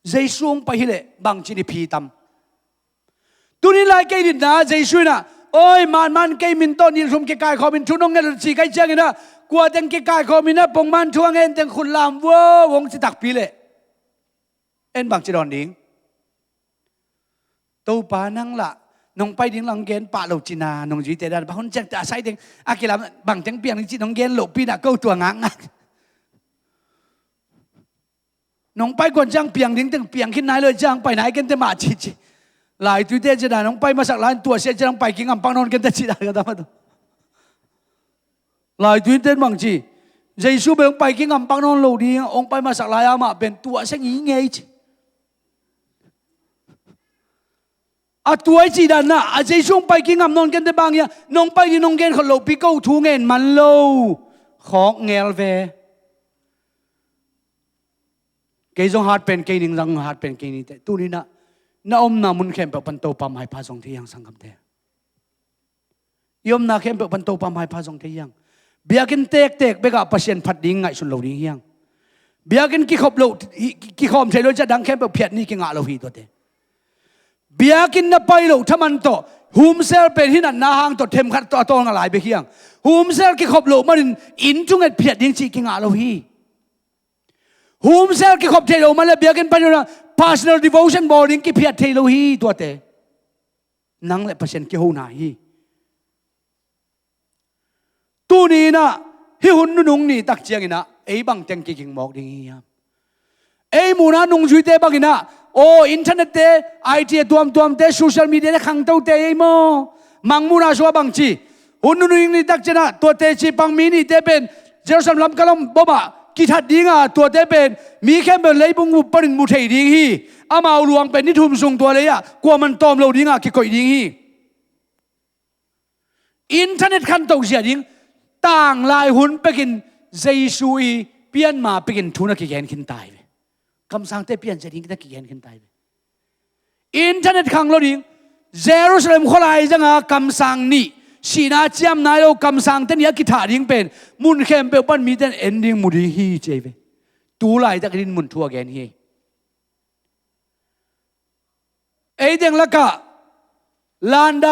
ใจสูงไปฮิเลบางจีนี่พีตำตัวนี้ลายเกดินนะใจช่วยนะโอ้ยมันเกมินต้นยินสุมเกกายขอมินชุนงเงินจีไกเจียงนะกลัวเต็งกิกายคอมินะปงมันทวงเงินเต็งคุณลามว้าวงสิตักปีเลยเอ็นบางจีดอนดิ้งตัวปานั่งละน้องไปดิ้งหลังเกณฑ์ป่าเหล่าจีนาน้องจีเตดานบางคนจะอาศัยเต็งอากิลาบางเต็งเปียงจีน้องเกณฑ์หลบปีน่ะก็ตัวงักน้องไปก่อนจ้างเปียงดิ้งเต็งเปียงขึ้นไหนเลยจ้างไปไหนกันเต็มมาจีหลายตัวเตจะได้น้องไปมาสักล้านตัวเสียจะน้องไปกินอ่ำปังนอนกันแต่จีได้ก็ทำมาตัวหลายทุ่นเต้นบางทีใจสู้ไปองไปกินอ่ำปังนอนโลดีองไปมาสักหลายอามาเป็นตัวเสียงยิ่งไงจีตัวจีดันนะใจสู้ไปกินอ่ำนอนกันแต่บางอย่างน้องไปที่น้องเกณฑ์เขาโลปีกูทูเงินมันโลของเงลเวเกยจงฮาร์ดเป็นเกยนิงรังฮาร์ดเป็นเกยนี่แต่ตัวนี้นะน้าอมน้ามุนเข้มแบบปันโตปั๊มให้พาส่งที่ยังสังคมเตยอมน้าเข้มแบบปันโตปั๊มให้พาส่งที่ยัง biakin tek beka pasien phat ding ngai sun lo ding hiang biakin ki khop lo ki khom thelo cha dang khem pe phiat ni ki nga lo hi to te biakin na pai lo thaman to HUNTE pen hin an na hang to them khat to nga lai be hiang HUNTE ki khop lo manin in chunget phiat ding chi ki nga lo hi HUNTE ki khop thelo man la biakin pan na personal devotion boarding ki phiat thelo hi to te nang le pasien ki ho na hi tu ni na hi hun nu nung ni tak chiang ina ei bang teng ki king mok ding hi ei mu na nung jui te bang ina o internet te IT tuam te social media te khang tau te ei mo mang mu na so bang chi hun nu nung ni tak chena to te chi pang mi ni te ben Jerusalem lam kalom boba ki that dinga to te ben mi khem ben lei bung mu parin mu thei ding hi amao luang pen ni thum sung to le ya kwa man tom lo dinga ki koi ding hi internet khan tau sia dingต่างลายหุ่นไปกินเจสุยเปลี่ยนมาไปกินทุนกี่แกนขึ้นตายไปคำสั่งเตเปลี่ยนจะดิ้งกี่แกนขึ้นตายไปอินเทอร์เน็ตขังเราดิ้งเยรูซาเล็มคนไรจังอ่ะคำสั่งนี่สีนาเจียมนายเราคำสั่งเต้นยักษ์กิถาดิ้งเป็นมุนเข้มเปลวปั้นมีเต้นเอ็นดิ้งมุดีฮีเจไปตูไล่ตะกินมุนทัวแกนฮีไอเด้งละกะลานด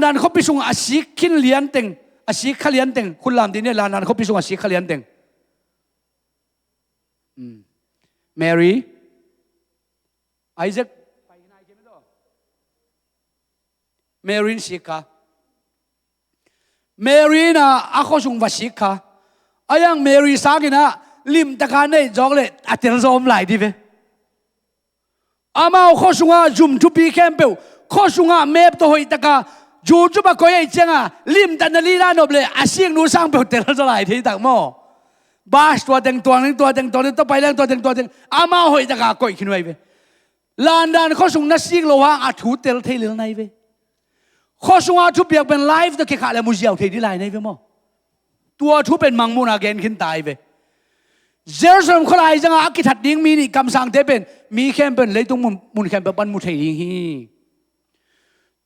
านเขาไปส่งอาศิกขินเลียนเต็งอาศิกขเลียนเต็งคุณลามดีเนี่ยลานนั้นเขาไปส่งอาศิกขเลียนเต็งแมรี่ไอแซคไปไหนกันไม่รู้แมรี่สิกะแมรี่น่ะอาเขาส่งวาสิกะอายังแมรี่สักนะลิมตะการเนี่ยจอกเลยอัตราโจมไหลดีเว้อามาเขาส่งอาจุ่มทุบีแคมเปลเขาส่งอาเมฟตัวหอยตะกาจูจุบะก้อยเจ้าลิมตันลีลานอบเลยอาเซียงนู้สร้างเปลเตลจะไหลที่ต่างหม้อบาสตัวเต็งตัวนึงต้องไปเรื่องตัวเต็งอามาหอยตะกาก้อยขึ้นไว้เว้ลานดานเขาส่งนักซิงโลหะอาถูเตลเทลิลในเว้เขาส่งอาทุบเบียกเป็นไลฟ์ตัวเกี่ยวกับมุจิเอาเทดิไลในเว้หม้อตัวทุบเป็นมังมุนาเกนขึ้นตายเว้เจรูซาเล็มคนไรจังอากิทัดดิ้งมีนี่คำสั่งเทเป็นมีแคมเป็นเลยตรงมุนแคมเป็นปันมุเทดิ้งฮี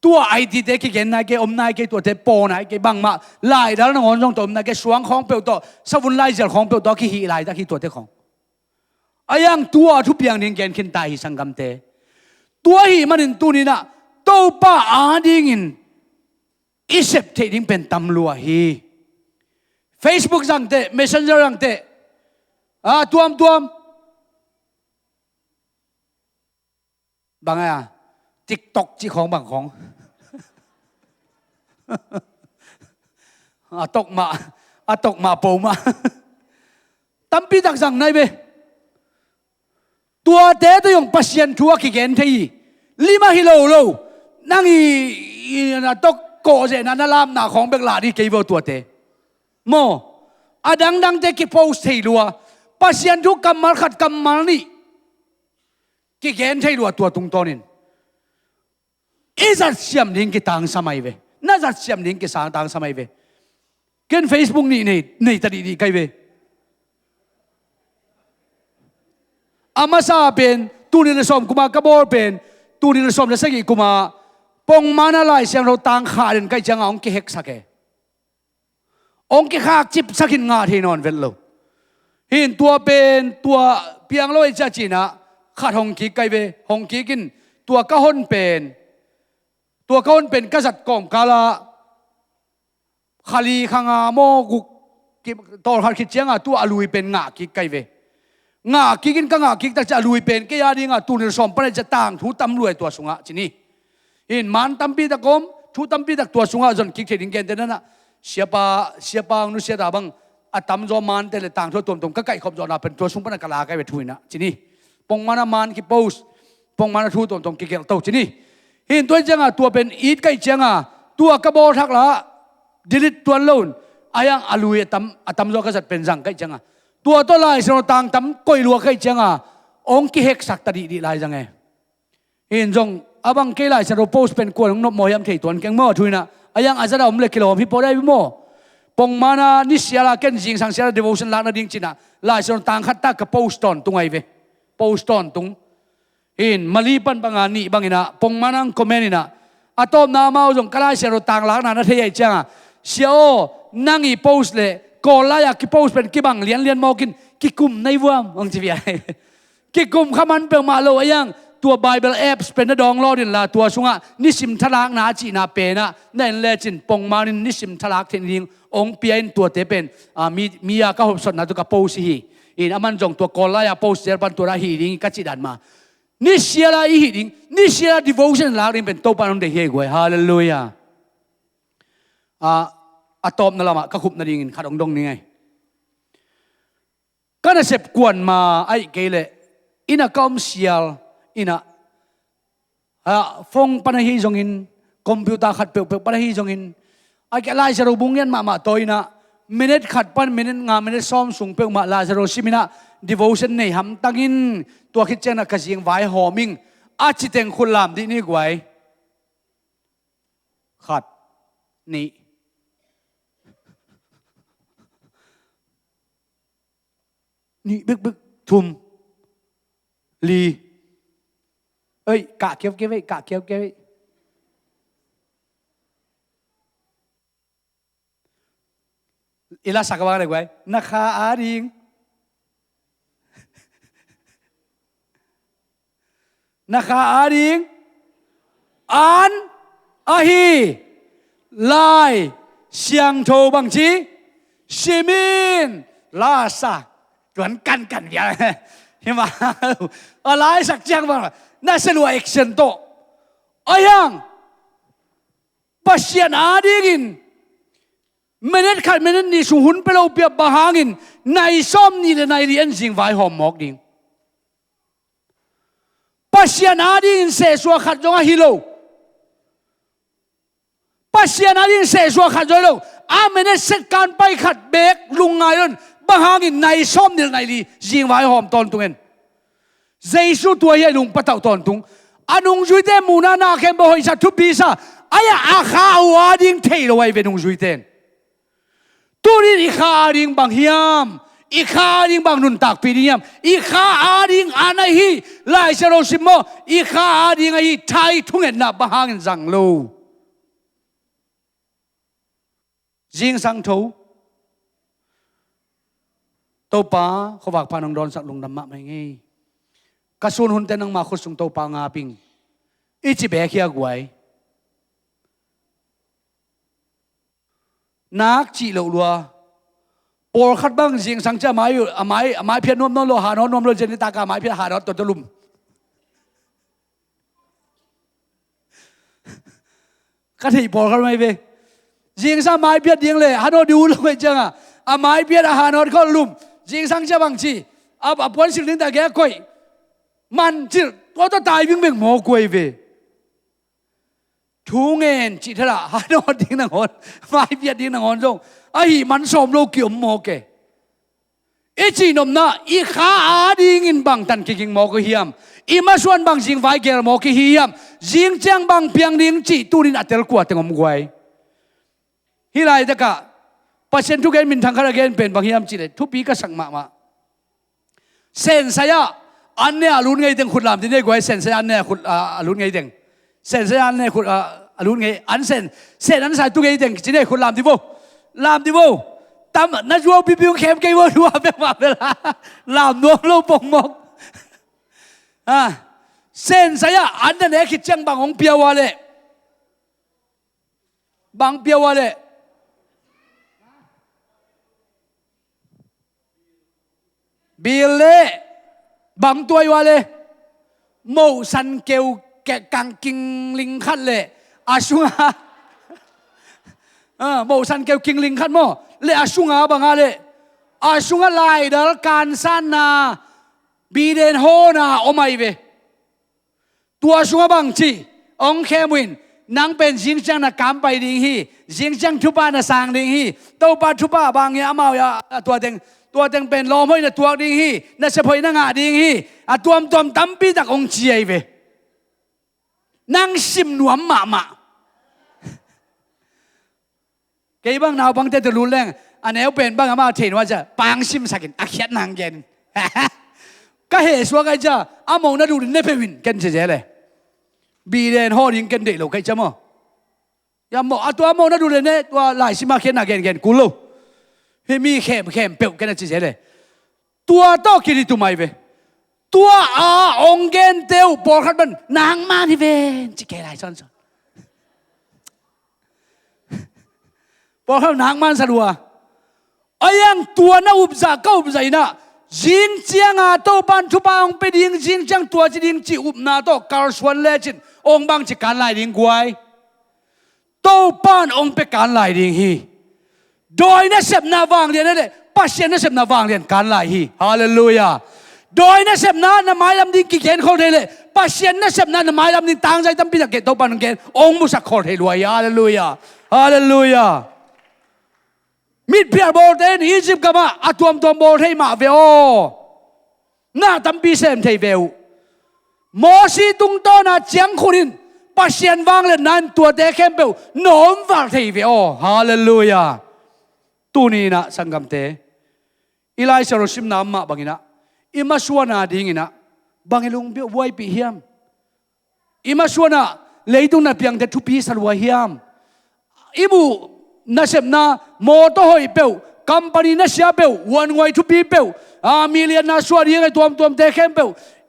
ตัวไอทีเด็กเก่งนายเก่งอมนายเก่งตัวเด็กโปนายเก่งบางมาไล่ดาร์นงอนจงตัวอมนายเก่งสวงของเปลวตัวสวุนไล่เจอของเปลวตัวขี้หีไล่ตะขี้ตัวเด็กของอายังตัวทุบอย่างนี้เก่งขึ้นตายสังกัมเตตัวหีมันตัวนี้นะตัวป้าอาดิ้งินอิเซปเทดิ้งเป็นตำรวจฮี Facebook จังเต Messenger จังเตตัวมบางไงTikTok จีของบางของตกมาปูมาตั้มปีตักสั่งไหนเบตัวเตะตัวอย่างปัสยันทัวกิเกนที่ลิมาฮิโลโลนั่งอีน่ะตกโกเจนั่นน่ะลามหน้าของเบกลาดีเกี่ยวตัวเตะโมดังเตะกิโพสที่รัวปัสยันทุกกำมัลขัดกำมัลนี่กิเกนที่รัวตัวตรงตัวนี้อีจัดเสียมลิงก์ต่างสมัยเวน่าจัดเสียมลิงก์สางต่างสมัยเวกิน Facebook นี่ตัดดีๆกันเวอามาซาเป็นตูนิลสมกุมากระโบเป็นตูนิลสมจะสักกี่กุมาปงมานาไลเสียงเราต่างขาดกันจังองค์เฮกสักเอองค์ขาจิบสักินงาที่นอนเวลโลเห็นตัวเป็นตัวเพียงโลยจะจีนะขาดหงกีกันเวหงกีกินตัวกระหนเป็นตัวเขาเป็นกษัตริย์กอมกาลาขลีขังอาโมกุตอนหัดคิดเชียงอ่ะตัวอลุยเป็นงากิกไกเวงากิกินก็งากิกแต่จะอลุยเป็นก็ยาดีงาตัวนี้สมปนจะต่างทุตำรวจตัวสุงะจีนี่เห็นมันตำปีตะกมทุตำปีตะตัวสุงะจนกิกเทดิงเกนเดนั่นน่ะเสียปานุเสียดาบังอัตมจอมันแต่ละต่างทุตมก็ไก่ขบจอนาเป็นตัวสุงปนกาลาไกเวทุยนะจีนี่ปงมันมันกิโพสปงมันทุตมกิกเกลโตจีนี่เห็นตัวจังอ่ะตัวเป็นอีดไก่จังอ่ะตัวกระโบทักละดิลิตตัวโลนอายังอลุยตำโลกษัตริย์เป็นจังไก่จังอ่ะตัวตัวลายสนต่างตำก้อยลัวไก่จังอ่ะองค์กิเฮกสักตัดดีลายจังไงเห็นจงอาบังเกลายสนโพสเป็นกวนของนกมอยำเทยตัวแกงหม้อทุยนะอายังอาจจะเราไม่เล็กกิโลพี่พอได้พี่โม่ปงมานานิสยาลาเกนจิงสังเสียเดโวชันลานาดิ่งจีน่ะลายสนต่างขัดตากับโพสตอนตรงไงเวโพสตอนตรงอินมาลีปันบางอันนี่บางอินะปงมานังคอมเมนินะอาตอมนามาจงกลายเสียรต่างหลังนั้นเทียจังเสียว นั่งอีโพสเลยกอลายกิโพสเป็นกิบังเลียนมอกินกิกุมในวัวมังจีบีไอกิกุมขมันเปลมาโลยังตัว Bible apps เป็นดองล้อดินละตัวสุงะนิสิมทลากนาจีนาเปนะนั่นเลจินปงมานินนิสิมทลากเทนิงองเปียนตัวเตเป็นมียาก็หอบสดนะตัวกับโพสฮีอินอามันจงตัวกอลายโพสเจอปันตัวละฮีดิงกัจจิดันมานิเชียละอีฮีดิงนิเชียละ devotion ลากดิงเป็นโตปันองเดเฮกวยฮาเลลูยาอะตอมนั่นละมาก็คุบนั่นดิงขัดองดงนี่ไงก็น่าเสพกวนมาไอ้เกลอินะกอมเชียลอินะฟงปนหิจงอินคอมพิวเตอร์ขัดเปลปนหิจงอินไอ้แกลายจะรู้บุ้งยันมาตัวอินะมินิทขัดปันมินิทงามินิทซ้อมสูงเปลมาลาจะรู้ชิมินะ devotion ในหำตั้งอินตัวคิดเจนะกระจิงไว้หอมิงอาจิตเองคุณลามที่นี่กวยขัดนี่นี่บึกทุมลีเอ้ยกะเก็บไว้กะเก็บไว้อีลาสักว่าอะไรไว้นักอาดิงนักอาดิงอันอาฮีลายเสียงโทบังจีชิมินลาซาจวนกันเดียวเห็นไหมอะไรสักอย่างบ้างน่าสนุกเอ็กเซนโตอายังปัศยานาดีกินเมเนตขัดเมเนตนี่สุหุนเปล่าเปียบบะหางินในซ้อมนี่และในเรียนสิ่งไว้หอมหมอกดิ่งปัศยานาดีกินเสสัวขัดจงอาฮิโลปัศยานาดีกินเสสัวขัดจงอาฮิโลอาเมเนตเสร็จการไปขัดเบกลุงไงนั่นบางอย่างในซ้อมนี่ในลีจิงไว้หอมตอนตรงเองเจสุตัวใหญ่ลุงปะเต่าตอนตรงอนุงจุยเตมูนานาเข้มบ่อยสัตทุบีซาอายะอาคาอวาดิงเทลไว้เป็นนุงจุยเตนตัวนี้อีขาดิงบางเฮียมอีขาดิงบางนุนตักปีนี้ยมอีขาดิงอันไหนฮีไล่เชโรซิโมอีขาดิงไอ้ไทยทุ่งเงินนับบางอย่างจังโลจิงสังทูตัวป้าเขาฝากพานองดอนสักลงดำมะไม่ไงกระสุนหุ่นเต้นนังมาขุดส่งตัวป้างาปิงอีจีเบกเฮียกวยนักจีเหลวลัวปอลขัดบ้างจิงสังเจ้าไม้อยู่ไม้เพียนนวมนวมโลหานวมโลเจนิตากาไม้เพียนหานวตัวจะลุมกระถิ่ปอลขัดไม่เว้จิงสังไม้เพียนยิงเลยหานวดูเลยจังอ่ะไม้เพียนหานวเขาลุมจิงสังเจ้าบางทีปวนสิ่งหนึ่งแต่แกก่อยมันจิเราต้องตายวิ่งหมอกวยเวทุ่งเงินจิตระหานอดิ้งนังหอนไม่เบียดดิ้งนังหอนจงไอ้มันสมโลกิอมหมอเกไอ้จีนมนะอีข้าดิ้งินบางตันกิ่งหมอกเฮียมอีมาส่วนบางจิงไฟเกลหมอกเฮียมจิงเจียงบางเพียงดิ้งจีตูรินอัตเตลกวาดงมกวยฮิไลตะกะปัจเจนทุกเกณฑ์มินทางคาราเกณฑ์เป็นบางเฮียมจีเลยทุกปีก็สั่งมาเซนสยะอันเนี้ยลุ้นไงเต็งขุดลามที่นี่กวยเซนสยะอันเนี้ยขุดลุ้นไงเต็งเซนสยะอันเนี้ยขุดลุ้นไงอันเซนอันสายทุกไงเต็งที่นี่ขุดลามที่โบลามที่โบตามนัจวบบิวเข้มเกย์ว่าดูว่าเป็นว่าเวลาลามนัวโลปงมกเซนสยะอันนั้นเองคิดจังบางองเปียววาเลบางเปียววาเลบิลเล่บางตัววาเลโมสันเกลแกกังกิงลิงคันเลยอาชุงอาโมสันเกลกิงลิงคันโมเลอาชุงอาบางอะไรอาชุงอาไลเดลการสันนาบีเดนโฮนาโอไม่เวตัวชุงอาบางจีองเคมินนังเป็นจิงจังนักการไปดิ้งฮีจิงจังทุบานาสังดิ้งฮีตัวปาทุบาบางอย่างมายาตัวเต็งเป็นลมให้ในตัวดิ้งฮีน่าจะพอยนั่งดิ้งฮีตัวตั้มปีจากองจีไอเวนั่งซิมหนวมมาเกี่ยบางนาวบางเตตรุนแรงอันนี้เป็นบางอามาเทนว่าจะปางซิมสักินอักเขียนนางเย็นก็เหตุว่าไงจ้าอามองน่าดูเนเปวินกันเฉยๆเลยบีเดนฮอดิ้งกันเด็กเราใครจะมั้ง ยามบอกตัวโมนั่นดูเลยเนี่ยตัวหลายสิมาเขียนอะไรกันกูรู้เฮ้ยมีเข้มเปรี้ยวกันนะจีเจเลยตัวโตกินตัวไม่เว้ตัวองเกนเตียวบอกขัดมันนางมาที่เวนจีเกลายซ้อนบอกเขานางมันสะดวกยังตัวน่าอุบจ่าก็อุบใจนะยิงเจียงโตปันทุบองไปยิงจังตัวจะยิงจีอุบนาโตการสวนเลจินองบังจะการไล่ยิงกวยโตปันองไปการไล่ยิงฮีโดยนักเสพนาวางเรียนนั่นแหละปัจเจกนักเสพนาวางเรียนการไล่ฮีฮาเลลูยาโดยนักเสพนั้นหมายลำดิ้งกี่เกณฑ์เขาเลยปัจเจกนักเสพนั้นหมายลำดิ้งตั้งใจตั้งปีนักเกณฑ์โตปันเกณฑ์องมุสักคนให้รวยฮาเลลูยาฮาเลลูยามิดเพียร์โบเทนอียิปต์ก็มาตัวโบเทนมาเวโอหน้าตั้งปีเซมเทเวลโมซีตุงโตนะเจียงคุรินปัจเจกวางเลยนั้นตัวเด็กเข้มเปลโน้มวางเทเวโอฮาเลลูยาตัวนี้นะสังกัมเตอีไลซาโรซิมน้ำมาบังอินะอิมาชวนาดิ่งอินะบังอิลุงเบียวไว้ปีเฮียมอิมาชวนาเลยตุงนับยังเด็ดทุปีสลวยเฮียมอิบุนักเสพนาโมโตหอยเปลคัมปานีนักเสียเปลวันไว้ทุปีเปลมิเลียนนักสวดยังไงตัวเตะเข้มเปล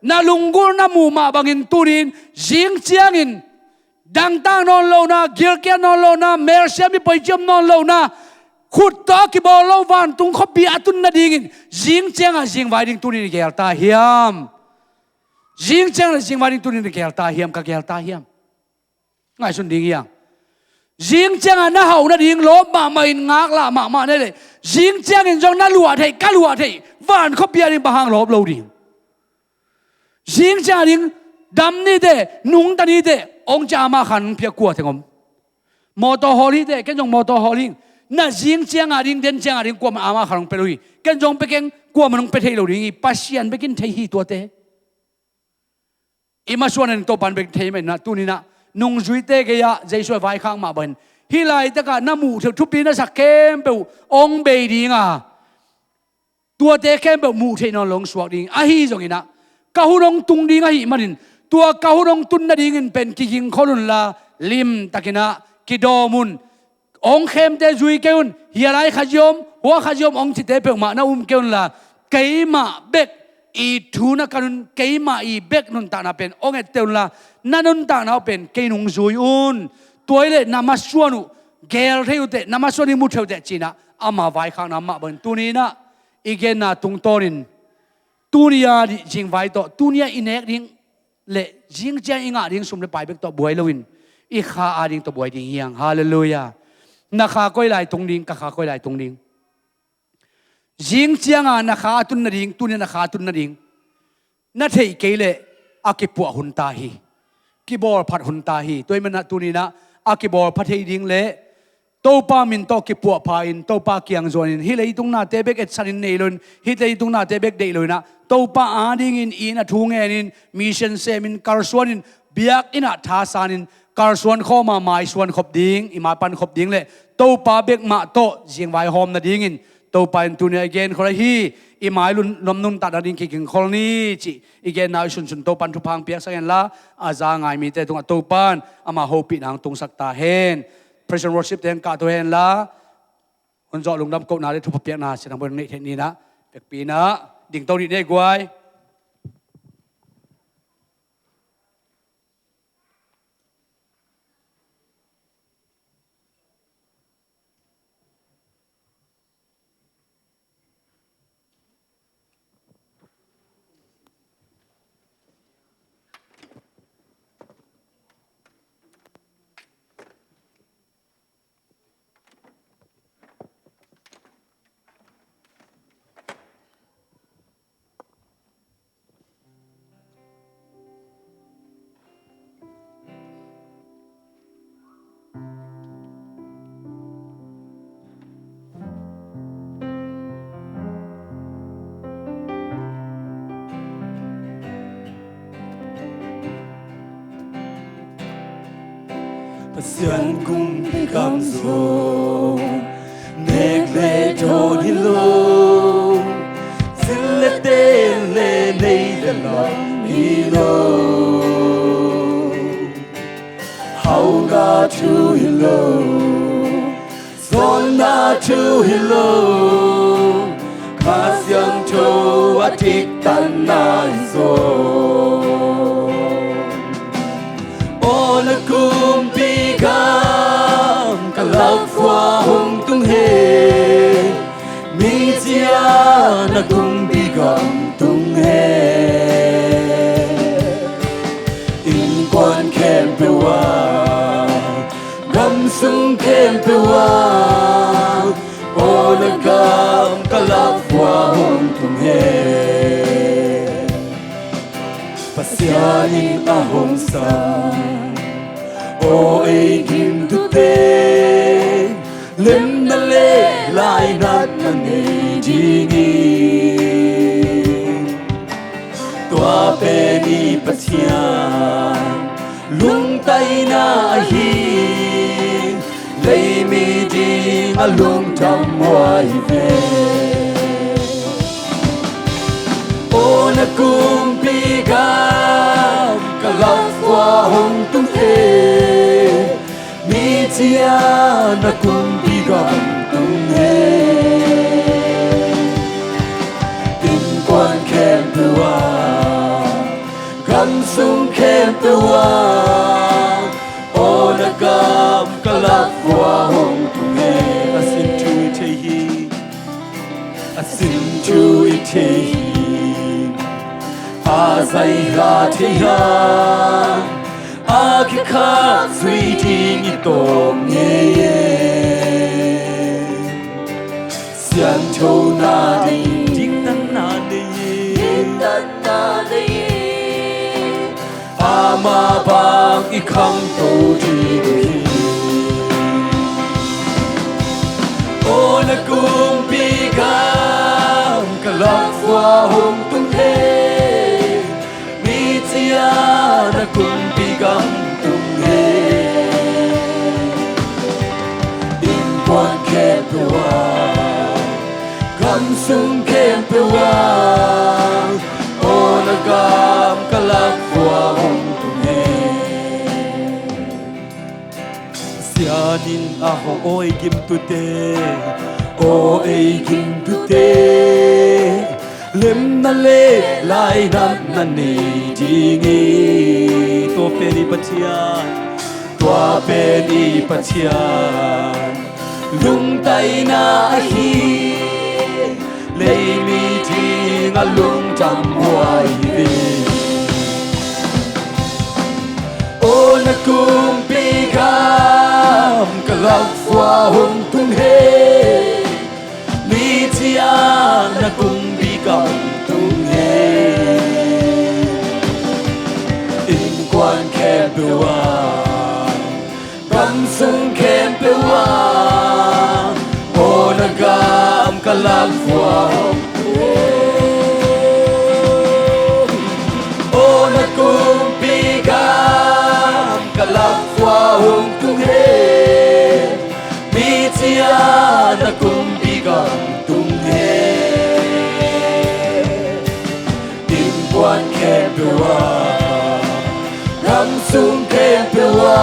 นาลุงกูนามูมาบังอินตูรินจิงเจียงอินดังตั้งนอนโลนาเกียร์เกียร์นอนโลนาเมร์เซียมีไปเจียมนอนโลนาขุดตากิบอลโลวันตุงขบีอาตุนนาดิ่งจิงเจียงจิงไว้ดิ่งตุนินเกลตาเฮียมจิงเจียงจิงไว้ดิ่งตุนินเกลตาเฮียมกับเกลตาเฮียมง่ายสุดดิ่งยังจิงเจียงน่าเห่าน่าดิ่งลบมาไม่งักละมาเนี่ยเลยจิงเจียงจงน่าลัวเทกัลัวเทวันขบีอาดิ่งบางลบโลดิ่งจิงเจียงดิ่งดำนี่เดนุ่งตานี่เดองจามาขันเพียกลัวเถงอมมอเตอร์ฮอลลี่เดแค่จงมอเตอร์ฮอลลิ่งน่าจิงเจียงดิ่งเด่นเจียงดิ่งกลัวมาอามาขันไปเลยแค่จงไปแค่กลัวมันไปเทโลดิ่งปัสเซียนไปกินเทฮีตัวเตอิมาชวนนั่นตัวปันไปเทไม่นะตัวนี้นะนุ่งจุยเตะกี่ยาใจช่วยไว้ข้างมาบันฮิไลตะกะน้ำมูเทุบปีน่าสักเข้มเปล่าองเบดิ่งตัวเตะเข้มเปล่ามูเทนอนลงสวกดิ่งอาฮีจงอินะกะหุรงตุงดิ่งอาฮีมาดินตัวกะหุรงตุนนาดิ่งเป็นกิจิงคนลุนลาลิมตะกินะกิโดมุนองเข้มเตจุยเกอุนเฮียไรขยมหัวขยมองจิตเตเปมานาเกอุนลาเกยมาเบกอีทูนักนุนเกยมาอีเบกนุนตานาเป็นองเตอุนลานานุนตานาเป็นเกยนุงจุยอุนตัวเล่นามาชวนุเกลเทอุเตนามาชวนิมุเทอุเตจีนะอามาไว้ข้างนามาบันตัวนี้นะอีเกน่าตุงโตรินตัวนี้จิงไว้โตตัวนี้อินเอกดิ่งเละจิงเจียงอิงาดิ่งสมเด็จไปเบกโตบวยลวินอีข้าอาดิ่งโตบวยดิ่งเฮียงฮาเลลูยานักข้าก้อยไหลตรงดิ่งกับข้าก้อยไหลตรงดิ่งจิงเจียงนักข้าตุนนาดิ่งตัวนี้นักข้าตุนนาดิ่งนัทเฮเกลอากิปัวหุนตาฮีกิบอลพัดหุนตาฮีตัวมันตัวนี้นะอากิบอลพัดเฮดิ่งเละโตปามินโตกิปัวพาอินโตปาเกียงจวนินฮิเลยตรงหน้าเตเบกเอ็ดสันเนลุนฮิเลยตรงหน้าเตเบกเดลุนนะโตปาอาดิ่งอินอีน่ะทุ่งเงินมิชชั่นเซมินคาร์สวนินเบียกอิน่ะท่าสานินคาร์สวนข้อมาไม้สวนขบดิ่งอิมาปันขบดิ่งเลยโตปาเบกมาโตจิงไว้หอมน่ะดิ่งอินโตปาอินตัวนี้เกนคนละฮีอิมาลุนนมนุนตัดดิ่งกิ่งคนนี้จีอีเกนนายชุนโตปันทุพังเปียกสังเกตละอาจารย์ไงมีแต่ตรงโตปันอามาโฮปินางตรงสักตาเฮนPraise and worship เต็งกาตัวเองละคนจอลุงดำกบนาได้ทุบเปียกนาเสียงบนนี้เทนี้นะเด็กปีนะดิ่งโตนี่ได้กวยPasyan kung ikamso Nekle jodilo Silletele neidalam hilo Hauga ka tu hello Zona tu hello Kasyang to atik tanay so Ona kumpi kam kalafwa hong tung he Mi tia na kumpi kam tung he In quan kem pe wa Gam sung kem pe wa Ona kam kalafwa hong tung he Pasyanin ahong sa O ay kim tu te Lim na le lai nat na ne jingin Tua pe ni pasyan Lung tay na ahin Lay mi jing alung tam hoài về O na kumpi gam Kalap qua hong tung he Mi tia na kumpi gam tung he In quan kem tua Gam sung kem tua O na gam kalap qua hong tung he Asin tu ite hi Asin tu ite hi Azai ha te ha A ki ka sui ting i tom ye ye Sian cho na de Ting tan na de ye Ting tan na de ye A ma bang i kang to ji hi O na kung pi gam Kalap wa hong tung he Na kumpi gam tung he In quan kem pewa Gam sung kem pewa O na gam kalap wa hong tung he Sianin aho oi kim tu te O ei kim tu te Lim na le lai nat na ne jingi To pe ni patian Tua pe ni patian Lung tay na hi Lay mi ting a lung tam hoài về O na kumpi gam Kalap wa hong tung he Mi tia na kumpi gam tung he In quan kem pe wa Gam sung kem pe wa O na gam kalap wa hong tung he O na kumpi gam kalap wa hong tung he Mi tia na kumpi gam tung he Quan kem pe wa Gam sung kem pe wa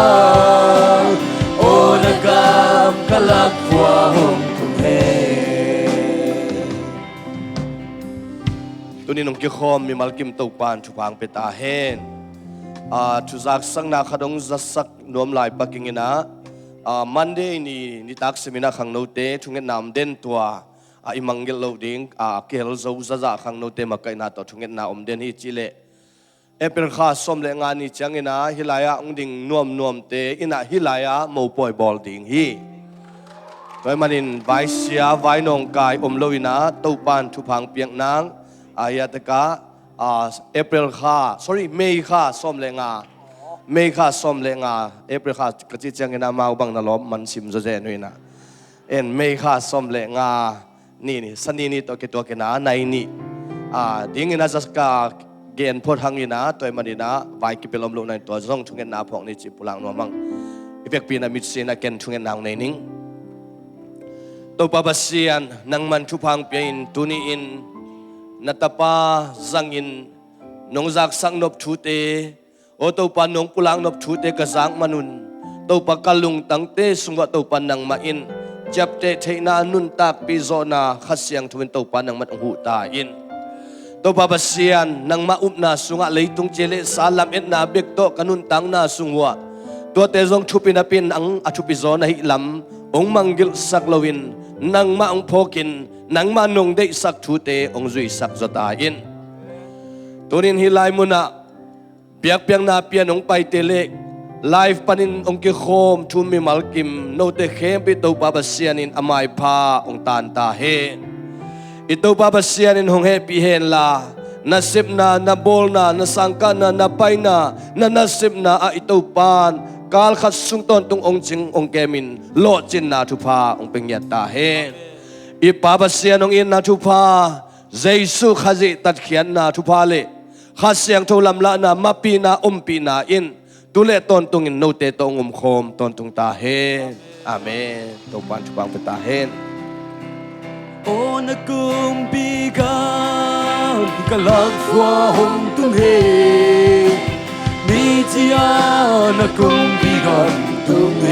O na gam kalap wa hong tung he Tunin nong ki khom mi malkim to pan thu pang pe ta hen Thu zak sang na khadong zasak nom lai pakingina Monday ni tak semina khang no te thunget nam den tua Imangil lo ding kel zo za khang no te makai na to thunget na den hi chile April kha som le nga ni changina hilaya ungding nuam te ina hilaya mo poi bol ding hi Toy manin vai sia vai nong kai loina to pan thu phang piang nang ayataka April kha sorry May kha som le nga May kha som le nga April kha kachi changina mau bang na lom man sim zo je nuina en May kha som le nga ni sani ni to ke na nai ni ding ina jaska gen phot hangina toy manina vai ki pelom lo nai to jong thungen na phok ni chi pulang no mang ipek pina mit sina ken thungen nang nei ning to babasian nang man thu phang pein tuni in natapa zangin nong zak sang nop thu te o to pa nong pulang nop thu te ka zang manun ตัวปากลุงตั้งเตสุงว่าตัวปันนังมาอินจับเตเทนานุนตักปิโซนาขัดเสียงทวินตัวปันนังมันหูตาอินตัวปาบเสียนนังมาอุบนาสุงะเลยตุงเจเลสาลามเอ็ดนาเบกโตกันุนตังนาสุงวะตัวเตจงชุปินาปินอังอชุปิโซนาฮิลำองมังกิลสักลวินนังมาองพกินนังมานงได้สักทุเตองจุยสักจตาอินตัวนินฮิไลมุนะเปียกเปียงนาเปียนองไปเตเลไลฟ์ปันินองกิโคมทุมิมัลกิมโนเตเข้มปิตัวปาบเสียนินอามายพาองตานตาเฮอิตัวปาบเสียนินหงเฮปีเฮนลานาสิบนานาโบลนานาสังกานานาไปนานาสิบนาอิตัวปานกาลขัดสุงตนตุงองจิงองเกมินโลจินนาทุพาองเป็งยัตตาเฮอิปาบเสียนองอินนาทุพาเจสุขจิตัดเขียนนาทุพาเลขัดเสียงทุลำละนามาปีนาปีนาอินดูแลตนตุงอินโนเตตงโคมตนตุงตาเฮอาเมนตัวปันทุบังเป็นตาเฮโอนักุมปีกากลักฟ้าหงตุงเฮนิจยานักุมปีกาตุงเฮ